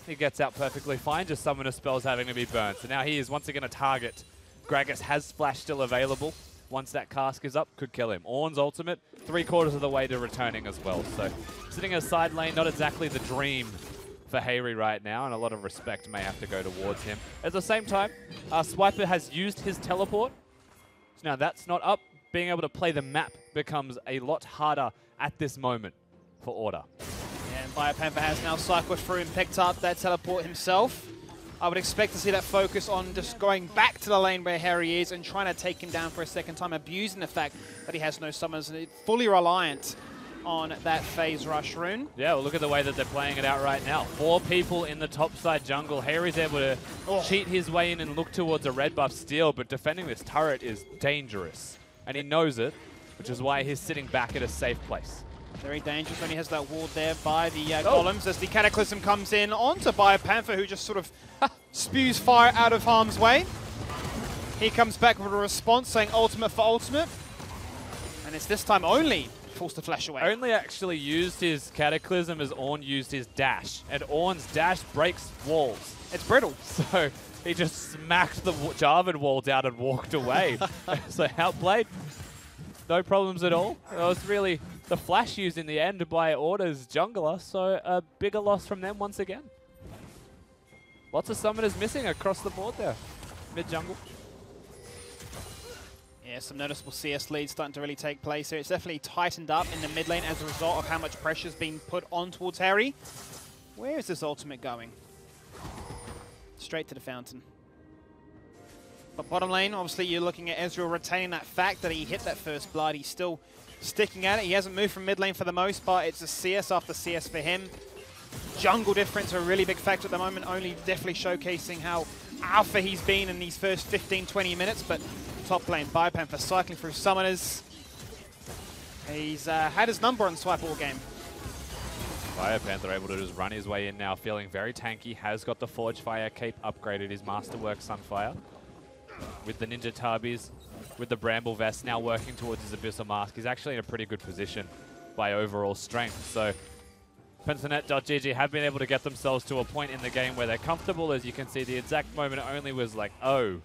he gets out perfectly fine, just summoner spells having to be burned. So now he is once again a target. Gragas has Flash still available. Once that cask is up, could kill him. Ornn's ultimate, 3/4 of the way to returning as well. So sitting in a side lane, not exactly the dream for Hayri right now, and a lot of respect may have to go towards him. At the same time, Swiper has used his teleport. So now that's not up. Being able to play the map becomes a lot harder at this moment for Order. And Fire Panther has now cycled through and picked up that teleport himself. I would expect to see that focus on just going back to the lane where Harry is and trying to take him down for a second time, abusing the fact that he has no summons, and fully reliant on that phase rush rune. Yeah, well, look at the way that they're playing it out right now. 4 people in the top side jungle. Harry's able to cheat his way in and look towards a red buff steal, but defending this turret is dangerous. And he knows it, which is why he's sitting back at a safe place. Very dangerous when he has that ward there by the golems as the Cataclysm comes in onto Biopanther, who just sort of spews fire out of harm's way. He comes back with a response saying ultimate for ultimate. And it's this time only forced to flash away. Only actually used his Cataclysm as Ornn used his dash. And Ornn's dash breaks walls. It's brittle. So he just smacked the Jarvan wall down and walked away. So outplayed. No problems at all. It was really the flash used in the end by Order's jungler, so a bigger loss from them once again. Lots of summoners missing across the board there. Mid-jungle. Yeah, some noticeable CS leads starting to really take place here. It's definitely tightened up in the mid lane as a result of how much pressure's been put on towards Harry. Where is this ultimate going? Straight to the fountain. But bottom lane, obviously you're looking at Ezreal retaining that fact that he hit that first blood. He's still sticking at it. He hasn't moved from mid lane for the most part. It's a CS after CS for him. Jungle difference a really big factor at the moment, only definitely showcasing how alpha he's been in these first 15-20 minutes. But top lane, Biopanther cycling through summoners. He's had his number on Swipe all game. Biopanther able to just run his way in now, feeling very tanky. Has got the Forge Fire cape upgraded, his Masterwork Sunfire. With the Ninja Tabis, with the Bramble Vest, now working towards his Abyssal Mask. He's actually in a pretty good position by overall strength. So Pentanet.gg have been able to get themselves to a point in the game where they're comfortable. As you can see, the exact moment only was like, oh,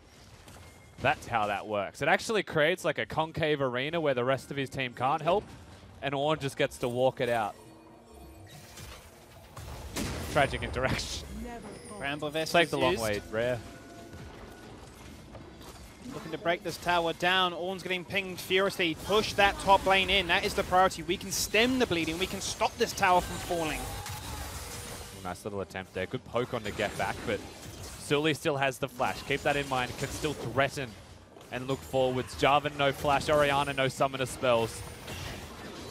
that's how that works. It actually creates like a concave arena where the rest of his team can't help, and Ornn just gets to walk it out. Tragic interaction. Bramble Vest Take is the long used. way, Rare. Looking to break this tower down. Ornn's getting pinged furiously. Push that top lane in. That is the priority. We can stem the bleeding. We can stop this tower from falling. Nice little attempt there. Good poke on to get back, but Sully still has the flash. Keep that in mind. Can still threaten and look forwards. Jarvan, no flash. Orianna, no summoner spells.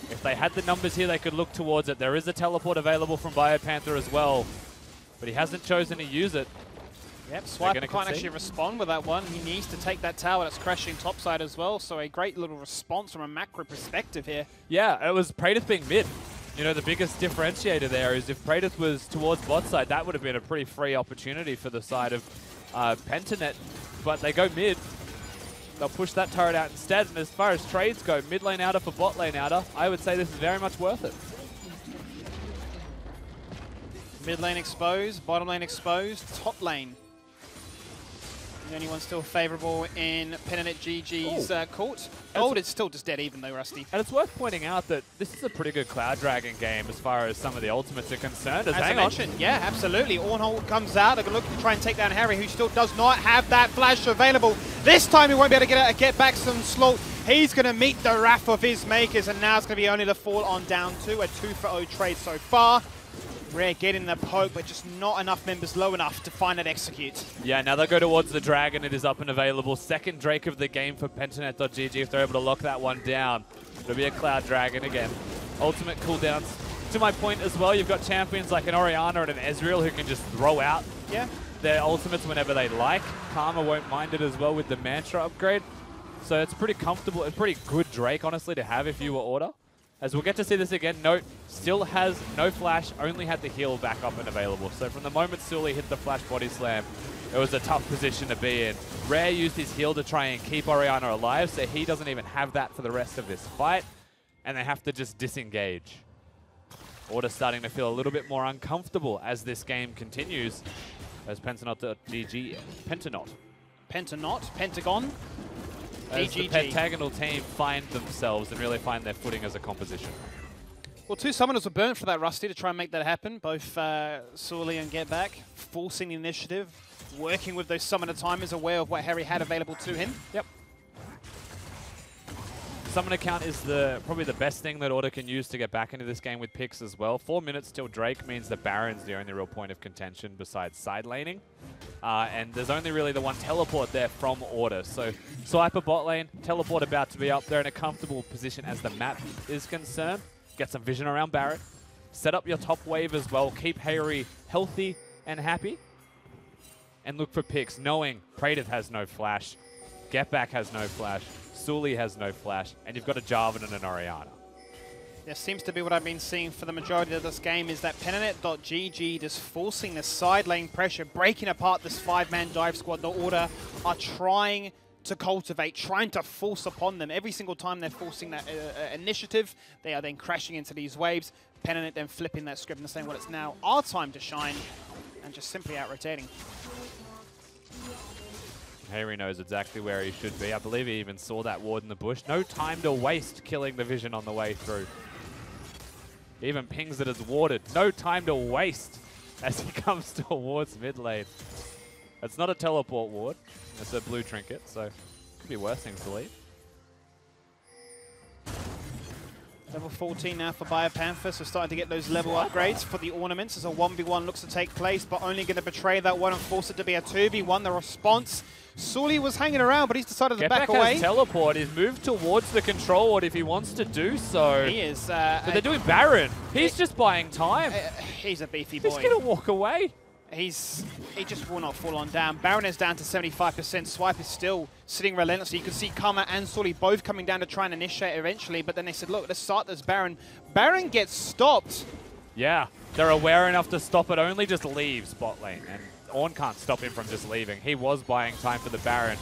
If they had the numbers here, they could look towards it. There is a teleport available from Biopanther as well, but he hasn't chosen to use it. Yep, Swiper can't actually respond with that one. He needs to take that tower that's crashing topside as well, so a great little response from a macro perspective here. Yeah, it was Praedyth being mid. You know, the biggest differentiator there is if Praedyth was towards bot side, that would have been a pretty free opportunity for the side of Pentanet, but they go mid. They'll push that turret out instead, and as far as trades go, mid lane outer for bot lane outer, I would say this is very much worth it. Mid lane exposed, bottom lane exposed, top lane. The only one still favourable in Pentanet GG's court. Gold is still just dead even though, Rusty. And it's worth pointing out that this is a pretty good Cloud Dragon game as far as some of the ultimates are concerned. As I mentioned, yeah, absolutely. Ornn comes out. They're looking to try and take down Harry, who still does not have that flash available. This time he won't be able to get back some slow. He's going to meet the wrath of his makers, and now it's going to be only the fall on down 2. A 2-for-0 trade so far. Rare getting the poke, but just not enough members low enough to find that execute. Yeah, now they'll go towards the Dragon. It is up and available. Second Drake of the game for Pentanet.gg if they're able to lock that one down. It'll be a Cloud Dragon again. Ultimate cooldowns. To my point as well, you've got champions like an Orianna and an Ezreal who can just throw out their ultimates whenever they like. Karma won't mind it as well with the Mantra upgrade. So it's pretty comfortable and pretty good Drake, honestly, to have if you were Order. As we'll get to see this again, Note still has no flash, only had the heal back up and available. So from the moment Sully hit the flash body slam, it was a tough position to be in. Rare used his heal to try and keep Orianna alive, so he doesn't even have that for the rest of this fight, and they have to just disengage. Order starting to feel a little bit more uncomfortable as this game continues, as Pentagon. As the pentagonal team find themselves and really find their footing as a composition. Well, 2 summoners were burnt for that, Rusty, to try and make that happen. Both Sully and Get Back, forcing the initiative, working with those summoner timers, aware of what Harry had available to him. Yep. Summoner count is probably the best thing that Order can use to get back into this game with picks as well. 4 minutes till Drake means that Baron's the only real point of contention besides side laning. And there's only really the one teleport there from Order. So Swiper bot lane, teleport about to be up there in a comfortable position as the map is concerned. Get some vision around Baron. Set up your top wave as well. Keep Hayri healthy and happy. And look for picks, knowing Praedyth has no flash. Getback has no flash. Sully has no flash. And you've got a Jarvan and an Orianna. There seems to be what I've been seeing for the majority of this game is that Pentanet.gg just forcing the side lane pressure, breaking apart this 5-man dive squad. The Order are trying to cultivate, trying to force upon them. Every single time they're forcing that initiative, they are then crashing into these waves. Pentanet then flipping that script and saying, well, it's now our time to shine, and just simply out-rotating. Hayri knows exactly where he should be. I believe he even saw that ward in the bush. No time to waste killing the vision on the way through. He even pings it as warded. No time to waste as he comes towards mid lane. It's not a teleport ward. It's a blue trinket, so could be worse things to leave. Level 14 now for Biopanther, so starting to get those level upgrades for the ornaments as a 1v1 looks to take place, but only going to betray that one and force it to be a 2v1. The response, Sully was hanging around, but he's decided to back away. Has teleport. He's moved towards the control ward if he wants to do so. He is. But they're doing Baron. He's just buying time. He's a beefy boy. He's going to walk away. He just will not fall on down. Baron is down to 75%. Swipe is still sitting relentlessly. You can see Karma and Sully both coming down to try and initiate eventually, but then they said, look, let's start this Baron. Baron gets stopped. Yeah, they're aware enough to stop it, only just leaves bot lane, and Ornn can't stop him from just leaving. He was buying time for the Baron,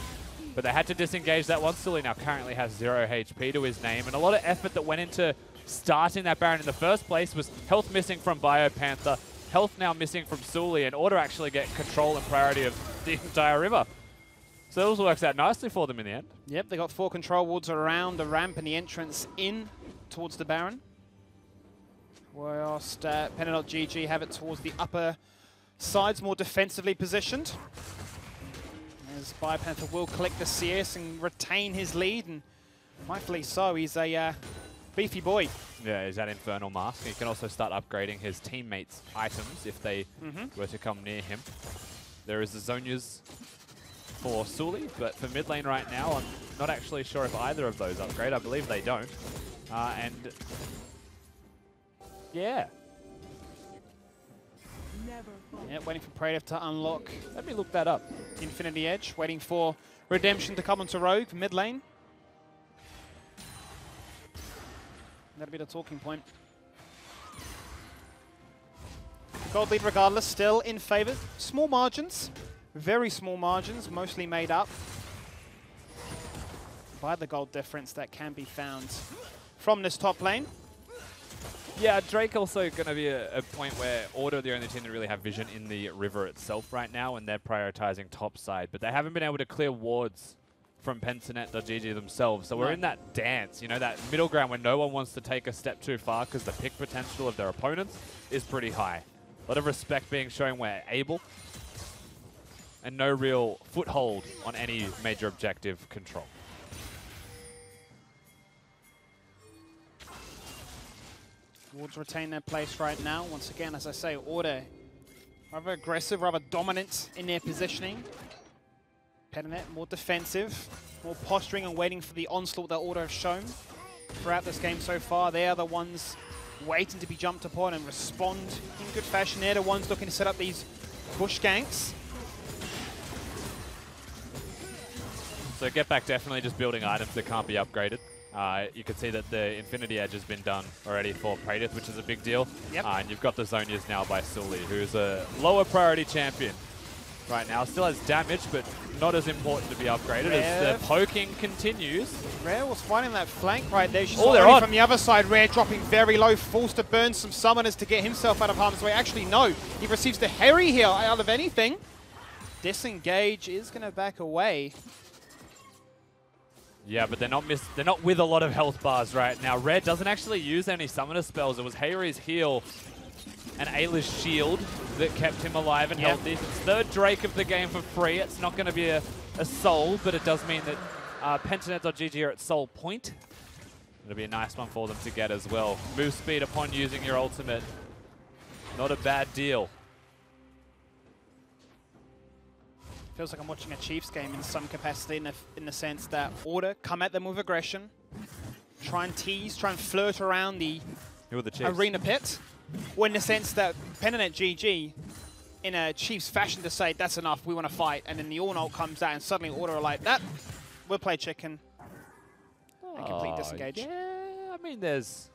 but they had to disengage that one. Sully now currently has 0 HP to his name, and a lot of effort that went into starting that Baron in the first place was health missing from Biopanther, health now missing from Sully, and Order actually get control and priority of the entire river. So it also works out nicely for them in the end. Yep, they got 4 control wards around the ramp and the entrance in towards the Baron. Whilst Pentanet.gg have it towards the upper sides, more defensively positioned. As Biopanther will collect the CS and retain his lead, and rightfully so, he's a beefy boy. Yeah, he's that Infernal Mask. He can also start upgrading his teammates' items if they were to come near him. There is the Zonias for Sully, but for mid lane right now, I'm not actually sure if either of those upgrade. I believe they don't. And yeah. Yeah, waiting for Praedyth to unlock. Let me look that up. Infinity Edge, waiting for Redemption to come onto Rogue for mid lane. That'll be the talking point. Gold lead regardless, still in favor. Small margins, very small margins, mostly made up by the gold difference that can be found from this top lane. Yeah, Drake also going to be a point where Order are the only team that really have vision in the river itself right now, and they're prioritizing top side, but they haven't been able to clear wards from Pentanet.gg themselves. So we're in that dance, you know, that middle ground where no one wants to take a step too far because the pick potential of their opponents is pretty high. A lot of respect being shown where able, and no real foothold on any major objective control. Wards retain their place right now. Once again, as I say, Order rather aggressive, rather dominant in their positioning. Pentanet more defensive, more posturing and waiting for the onslaught that Order have shown throughout this game so far. They are the ones waiting to be jumped upon and respond in good fashion. They're the ones looking to set up these bush ganks. So Get Back definitely just building items that can't be upgraded. You can see that the Infinity Edge has been done already for Praedyth, which is a big deal. Yep. And you've got the Zonias now by Sully, who's a lower priority champion right now. Still has damage, but not as important to be upgraded as the poking continues. Rare was finding that flank right there. She's they're on. From the other side, Rare dropping very low, forced to burn some summoners to get himself out of harm's way. Actually, no. He receives the Harry here out of anything. Disengage is going to back away. Yeah, but they're not with a lot of health bars right now. Red doesn't actually use any summoner spells. It was Hayri's heal and Ayla's shield that kept him alive and healthy. It's third Drake of the game for free. It's not going to be a soul, but it does mean that Pentanet.gg are at soul point. It'll be a nice one for them to get as well. Move speed upon using your ultimate. Not a bad deal. Feels like I'm watching a Chiefs game in some capacity, in the sense that Order come at them with aggression, try and tease, try and flirt around the arena pit, or in the sense that Pennet GG, in a Chiefs fashion, to say, that's enough, we want to fight, and then the All-Note comes out and suddenly Order are like, that, we'll play chicken. And complete disengage. Yeah, I mean, there's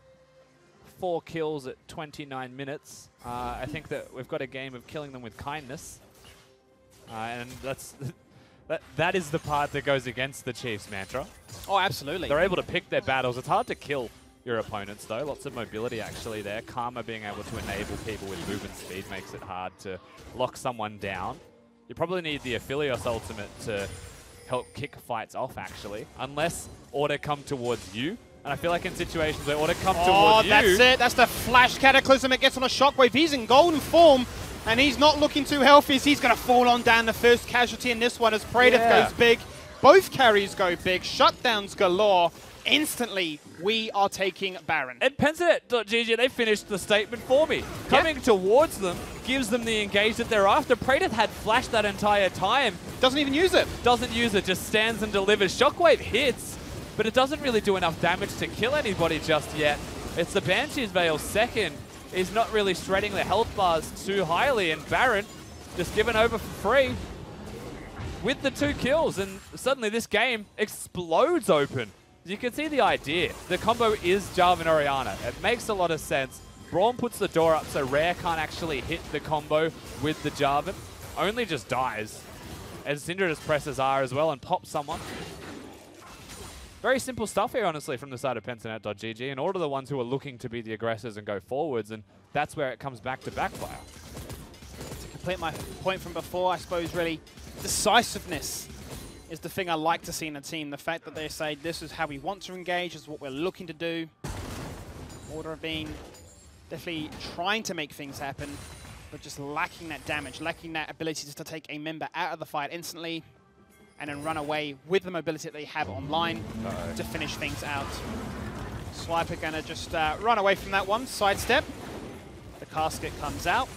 4 kills at 29 minutes. I think that we've got a game of killing them with kindness. And that is the part that goes against the Chiefs' mantra. Oh, absolutely. They're able to pick their battles. It's hard to kill your opponents, though. Lots of mobility, actually, there. Karma being able to enable people with movement speed makes it hard to lock someone down. You probably need the Aphelios ultimate to help kick fights off, actually, unless Order come towards you. And I feel like in situations where Order come towards you... Oh, that's it. That's the flash Cataclysm. It gets on a shockwave. He's in golden form, and he's not looking too healthy, as he's going to fall on down the first casualty in this one as Praedyth goes big. Both carries go big. Shutdowns galore. Instantly, we are taking Baron. And Pensinet.gg, they finished the statement for me. Coming towards them gives them the engage that they're after. Praedyth had flash that entire time. Doesn't even use it. Doesn't use it, just stands and delivers. Shockwave hits, but it doesn't really do enough damage to kill anybody just yet. It's the Banshee's Veil second. He's not really shredding the health bars too highly, and Baron just given over for free with the 2 kills, and suddenly this game explodes open. You can see the idea. The combo is Jarvan Orianna. It makes a lot of sense. Braum puts the door up so Rare can't actually hit the combo with the Jarvan. Only just dies. And Syndra just presses R as well and pops someone. Very simple stuff here, honestly, from the side of Pensinet.gg. And Order the ones who are looking to be the aggressors and go forwards, and that's where it comes back to backfire. To complete my point from before, I suppose really decisiveness is the thing I like to see in a team. The fact that they say, this is how we want to engage, this is what we're looking to do. Order have been definitely trying to make things happen, but just lacking that damage, lacking that ability just to take a member out of the fight instantly and then run away with the mobility that they have online to finish things out. Swiper gonna just run away from that one, sidestep. The casket comes out.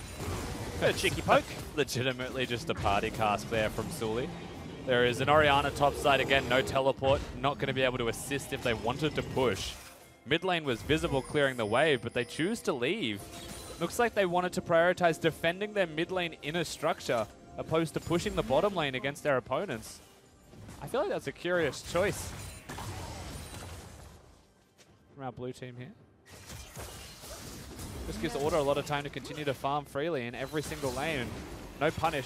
Bit of cheeky poke. Legitimately just a party cast there from Sully. There is an Orianna topside again, no teleport, not going to be able to assist if they wanted to push. Mid lane was visible clearing the wave, but they choose to leave. Looks like they wanted to prioritize defending their mid lane inner structure opposed to pushing the bottom lane against their opponents. I feel like that's a curious choice from our blue team here. This gives Order a lot of time to continue to farm freely in every single lane. No punish.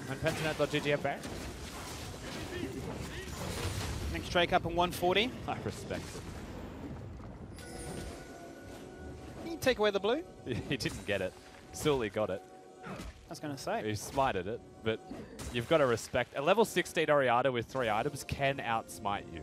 And Pensinet.gg have back. Next Drake up in 140. I respect it. Can you take away the blue? He didn't get it. Sully got it. I was going to say. He smited it, but you've got to respect. A level 16 Orianna with 3 items can outsmite you.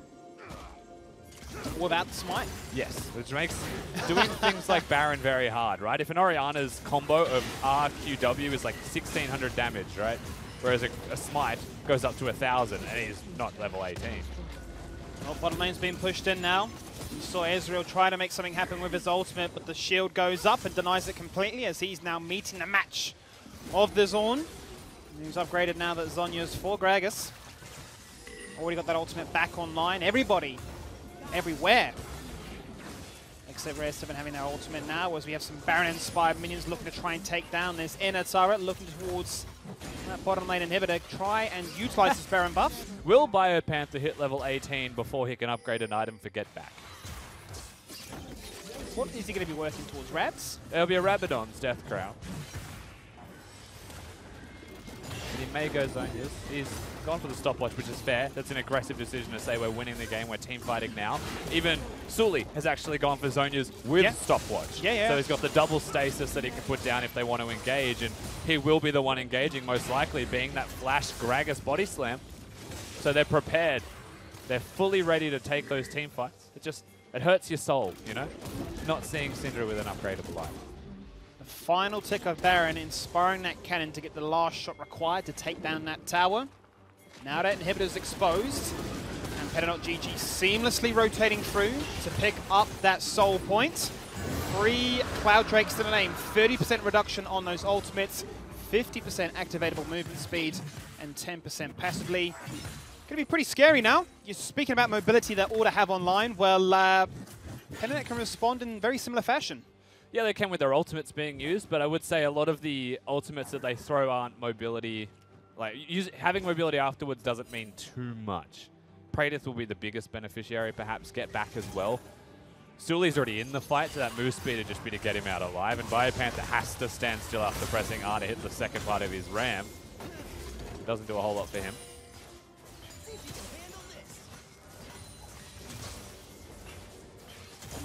Without the smite? Yes, which makes doing things like Baron very hard, right? If an Orianna's combo of RQW is like 1600 damage, right? Whereas a smite goes up to 1000 and he's not level 18. Well, bottom lane's been pushed in now. You saw Ezreal try to make something happen with his ultimate, but the shield goes up and denies it completely as he's now meeting the match of the Zorn. He's upgraded now that Zonya's for Gragas. Already got that ultimate back online. Everybody, everywhere, except Rare 7 having their ultimate now, as we have some Baron-inspired minions looking to try and take down this inner turret, looking towards that bottom lane inhibitor, try and utilize his Baron buff. Will Biopanther hit level 18 before he can upgrade an item for Get Back? What is he going to be working towards? Rabs? It'll be a Rabadon's Death Crown. And he may go Zonia's. He's gone for the stopwatch, which is fair. That's an aggressive decision to say we're winning the game, we're team fighting now. Even Sully has actually gone for Zonia's with stopwatch. Yeah. So he's got the double stasis that he can put down if they want to engage, and he will be the one engaging most likely, being that flash Gragas body slam. So they're prepared. They're fully ready to take those team fights. It hurts your soul, you know? Not seeing Syndra with an upgradable item. The final tick of Baron, inspiring that cannon to get the last shot required to take down that tower. Now that inhibitor's exposed, and Penta.GG seamlessly rotating through to pick up that soul point. 3 Cloud Drakes to the name, 30% reduction on those ultimates, 50% activatable movement speed, and 10% passively. Gonna be pretty scary now. You're speaking about mobility that Order have online. Well, Penta can respond in very similar fashion. Yeah, they can with their ultimates being used, but I would say a lot of the ultimates that they throw aren't mobility. Like, having mobility afterwards doesn't mean too much. Praedyth will be the biggest beneficiary, perhaps get back as well. Suli's already in the fight, so that move speed would just be to get him out alive, and Biopanther has to stand still after pressing R to hit the second part of his ram. Doesn't do a whole lot for him.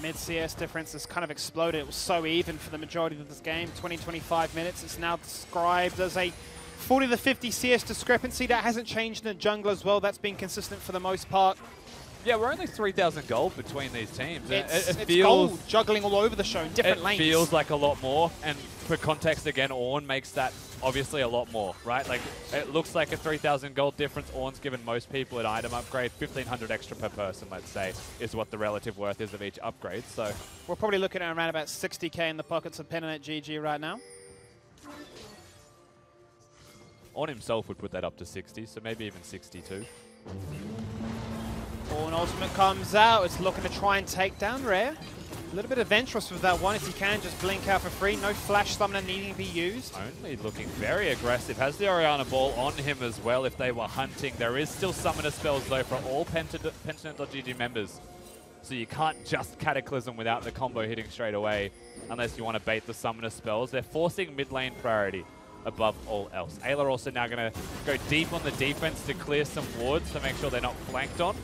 Mid CS difference has kind of exploded. It was so even for the majority of this game, 20-25 minutes. It's now described as a 40 to 50 CS discrepancy. That hasn't changed in the jungle as well. That's been consistent for the most part. Yeah, we're only 3,000 gold between these teams. It's feels gold juggling all over the show in different lanes. It feels like a lot more, and for context again, Ornn makes that obviously a lot more, right? Like, it looks like a 3,000 gold difference. Ornn's given most people an item upgrade. 1,500 extra per person, let's say, is what the relative worth is of each upgrade. So we're probably looking at around about 60k in the pockets of Penta.GG right now. Ornn himself would put that up to 60, so maybe even 62. Ornn ultimate comes out. It's looking to try and take down Rare. A little bit adventurous with that one. If he can, just blink out for free. No flash summoner needing to be used. Only looking very aggressive. Has the Orianna Ball on him as well if they were hunting. There is still summoner spells, though, for all Penta.GG members. So you can't just Cataclysm without the combo hitting straight away unless you want to bait the summoner spells. They're forcing mid lane priority above all else. Ayla also now going to go deep on the defense to clear some wards to make sure they're not flanked on.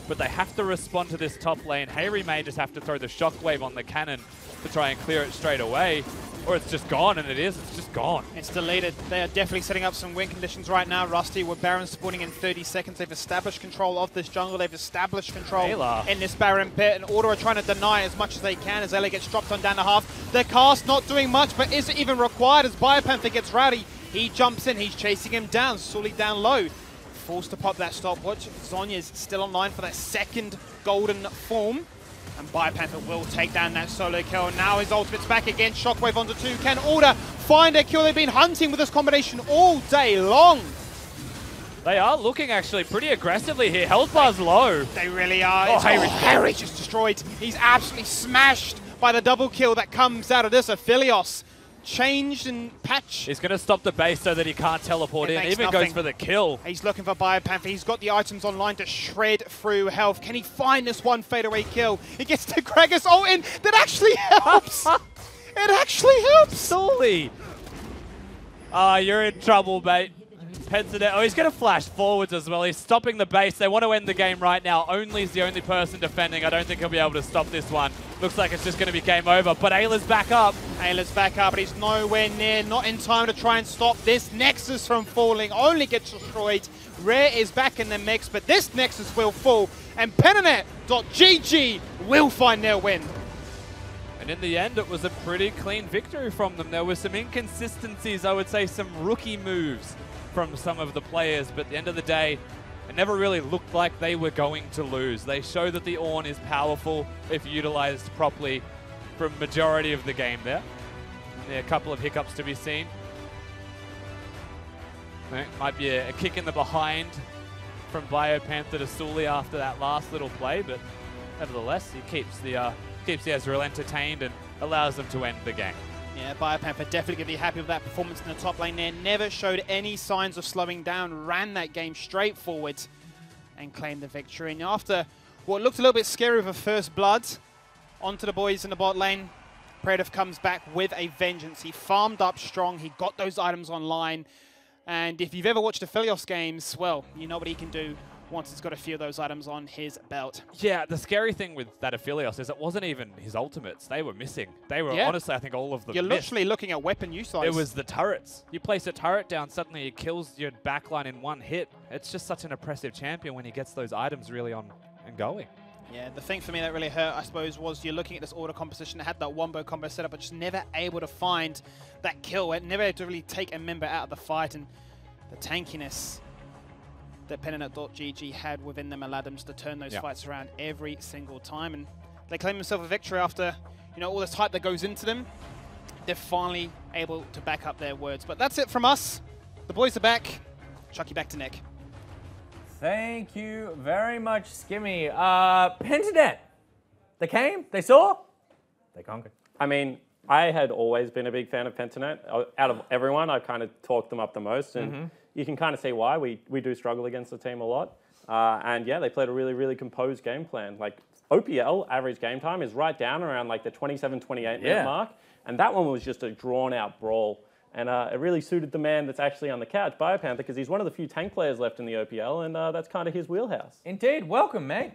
But they have to respond to this top lane. Hayri may just have to throw the shockwave on the cannon to try and clear it straight away. Or it's just gone, and it's just gone. It's deleted. They are definitely setting up some win conditions right now. Rusty with Baron spawning in 30 seconds. They've established control of this jungle. They've established control in this Baron pit. And Order are trying to deny as much as they can as Ayla gets dropped on down to half. The cast not doing much, but is it even required as Biopanther gets rowdy? He jumps in. He's chasing him down. Sully down low. Forced to pop that stopwatch. Zhonya's still online for that second golden form. And Biopanther will take down that solo kill. Now his ultimate's back again. Shockwave onto 2. Can Order find a kill? They've been hunting with this combination all day long. They are looking actually pretty aggressively here. Health bar's low. They really are. Oh, Hayri just destroyed. He's absolutely smashed by the double kill that comes out of this. Aphelios changed and patch. He's going to stop the base so that he can't teleport in. Even goes for the kill. He's looking for Biopanther. He's got the items online to shred through health. Can he find this one fadeaway kill? He gets the Gragas ult in. That actually helps. It actually helps. Sully. Ah, you're in trouble, mate. Penta. Oh, he's going to flash forwards as well. He's stopping the base. They want to end the game right now. Only's the only person defending. I don't think he'll be able to stop this one. Looks like it's just going to be game over, but Ayla's back up. Ayla's back up, but he's nowhere near, not in time to try and stop this Nexus from falling. Only gets destroyed. Rare is back in the mix, but this Nexus will fall, and Penta.GG will find their win. And in the end, it was a pretty clean victory from them. There were some inconsistencies, I would say some rookie moves from some of the players, but at the end of the day, it never really looked like they were going to lose. They show that the Ornn is powerful if utilized properly for a majority of the game there. And there are a couple of hiccups to be seen. It might be a kick in the behind from Biopanther to Sully after that last little play, but nevertheless, he keeps the Ezreal entertained and allows them to end the game. Yeah, Biopanther definitely going to be happy with that performance in the top lane there. Never showed any signs of slowing down, ran that game straight forward and claimed the victory. And after what looked a little bit scary with a first blood, onto the boys in the bot lane, Praedyth comes back with a vengeance. He farmed up strong, he got those items online, and if you've ever watched Aphelios games, well, you know what he can do once he's got a few of those items on his belt. Yeah, the scary thing with that Aphelios is it wasn't even his ultimates. They were missing. They were, honestly, I think all of them You're missed. literally looking at weapon use size. It was the turrets. You place a turret down, suddenly it kills your backline in one hit. It's just such an oppressive champion when he gets those items really on and going. Yeah, the thing for me that really hurt, I suppose, was you're looking at this Order composition that had that wombo combo set up, but just never able to find that kill. It never able to really take a member out of the fight, and the tankiness that Pentanet.gg had within them allowed them to turn those fights around every single time. And they claim themselves a victory after, you know, all this hype that goes into them. They're finally able to back up their words. But that's it from us. The boys are back. Chuck you back to Nick. Thank you very much, Skimmy. Pentanet. They came, they saw, they conquered. I mean, I had always been a big fan of Pentanet. Out of everyone, I kind of talked them up the most, and you can kind of see why. We do struggle against the team a lot. And yeah, they played a really, really composed game plan. Like, OPL, average game time, is right down around like the 27, 28 minute mark. And that one was just a drawn-out brawl. And it really suited the man that's actually on the couch, BioPanther, because he's one of the few tank players left in the OPL, and that's kind of his wheelhouse. Indeed. Welcome, mate.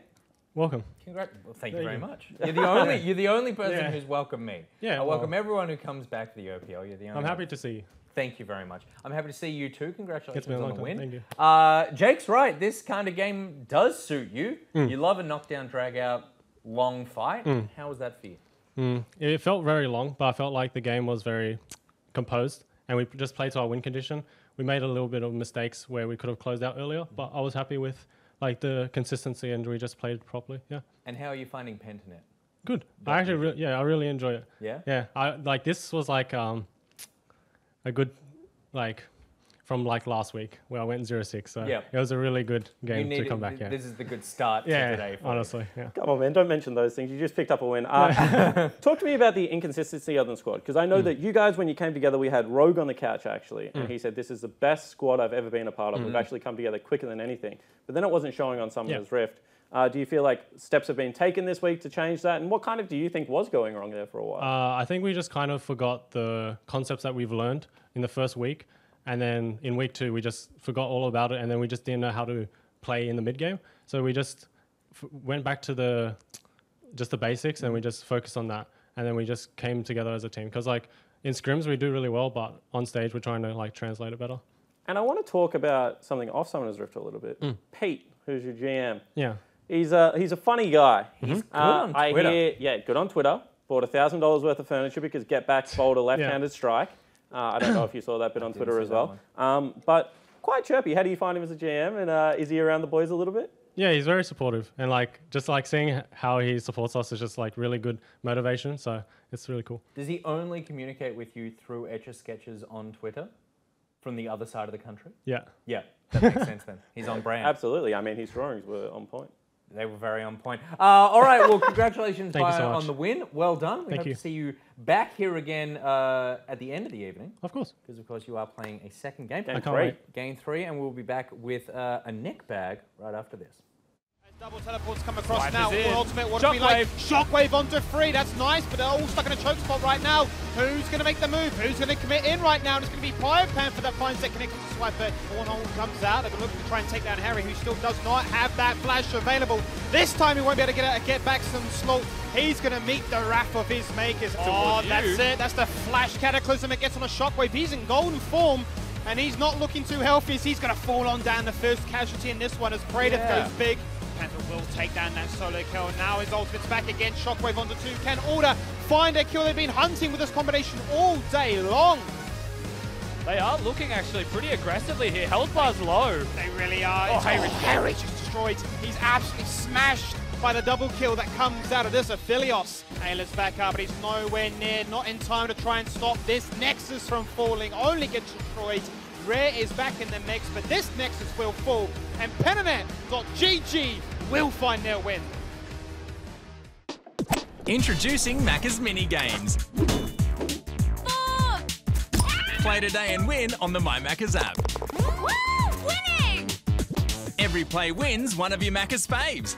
Welcome. Well, thank you very much. You're the only person who's welcomed me. Yeah, I welcome everyone who comes back to the OPL. You're the only I'm happy to see you. Thank you very much. I'm happy to see you too. Congratulations on the win. Thank you. Jake's right. This kind of game does suit you. You love a knockdown, drag out, long fight. How was that for you? It felt very long, but I felt like the game was very composed, and we just played to our win condition. We made a little bit of mistakes where we could have closed out earlier, but I was happy with like the consistency, and we just played properly. Yeah. And how are you finding Pentanet? Good. I actually, I really enjoy it. Yeah. Yeah. I like this was like a good from like last week where I went 0-6. So it was a really good game to come back. Yeah. This is the good start to today. Honestly. Yeah. Come on, man, don't mention those things. You just picked up a win. Talk to me about the inconsistency of the squad, because I know that you guys, when you came together, we had Rogue on the couch, actually, and he said, this is the best squad I've ever been a part of. We've actually come together quicker than anything. But then it wasn't showing on Summoner's Rift. Do you feel like steps have been taken this week to change that? And what kind of do you think was going wrong there for a while? I think we just kind of forgot the concepts that we've learned in the first week. And then in week 2, we just forgot all about it. And then we just didn't know how to play in the mid game. So we just went back to the basics, and we just focused on that. And then we just came together as a team. Because like in scrims, we do really well, but on stage, we're trying to like translate it better. And I want to talk about something off Summoner's Rift a little bit. Pete, who's your GM. Yeah. He's a funny guy. He's good on Twitter. Good on Twitter. Bought $1,000 worth of furniture because Get Back bowled a left-handed strike. I don't know if you saw that bit on Twitter as well. But quite chirpy. How do you find him as a GM? And is he around the boys a little bit? Yeah, he's very supportive. And like just like seeing how he supports us is just like really good motivation. So it's really cool. Does he only communicate with you through Etch-a-Sketches on Twitter from the other side of the country? Yeah. Yeah, that makes sense then. He's on brand. Absolutely. I mean, his drawings were on point. They were very on point. All right, well, congratulations Thank you so Bio, much. on the win. Well done. We Thank hope you. to see you back here again at the end of the evening. Of course. Because, of course, you are playing a second game. Game can't wait. Game 3, and we'll be back with a neck bag right after this. Double teleports come across Right, now. is in. Ultimate, what do we like? Shockwave. Shockwave onto 3, that's nice, but they're all stuck in a choke spot right now. Who's going to make the move? Who's going to commit in right now? And it's going to be BioPanther that finds that connection to Swiper. Warhol comes out. They're going to look to try and take down Harry, who still does not have that flash available. This time he won't be able to get back some slow. He's going to meet the wrath of his makers. Oh, that's it. That's the flash cataclysm. It gets on a Shockwave. He's in golden form, and he's not looking too healthy. He's going to fall on down the first casualty in this one as Kratos goes big. Panther will take down that solo kill. Now his ultimate's back again. Shockwave onto 2. Can Order find a kill? They've been hunting with this combination all day long. They are looking actually pretty aggressively here. Health bar's low. They really are. Oh, Harry just destroyed. He's absolutely smashed by the double kill that comes out of this Aphelios. Ayla's back up, but he's nowhere near, not in time to try and stop this Nexus from falling. Only gets destroyed. Rare is back in the mix, but this Nexus will fall, and Pentanet.gg will find their win. Introducing Macca's Mini Games. Play today and win on the My Macca's app. Woo! Winning! Every play wins one of your Macca's faves.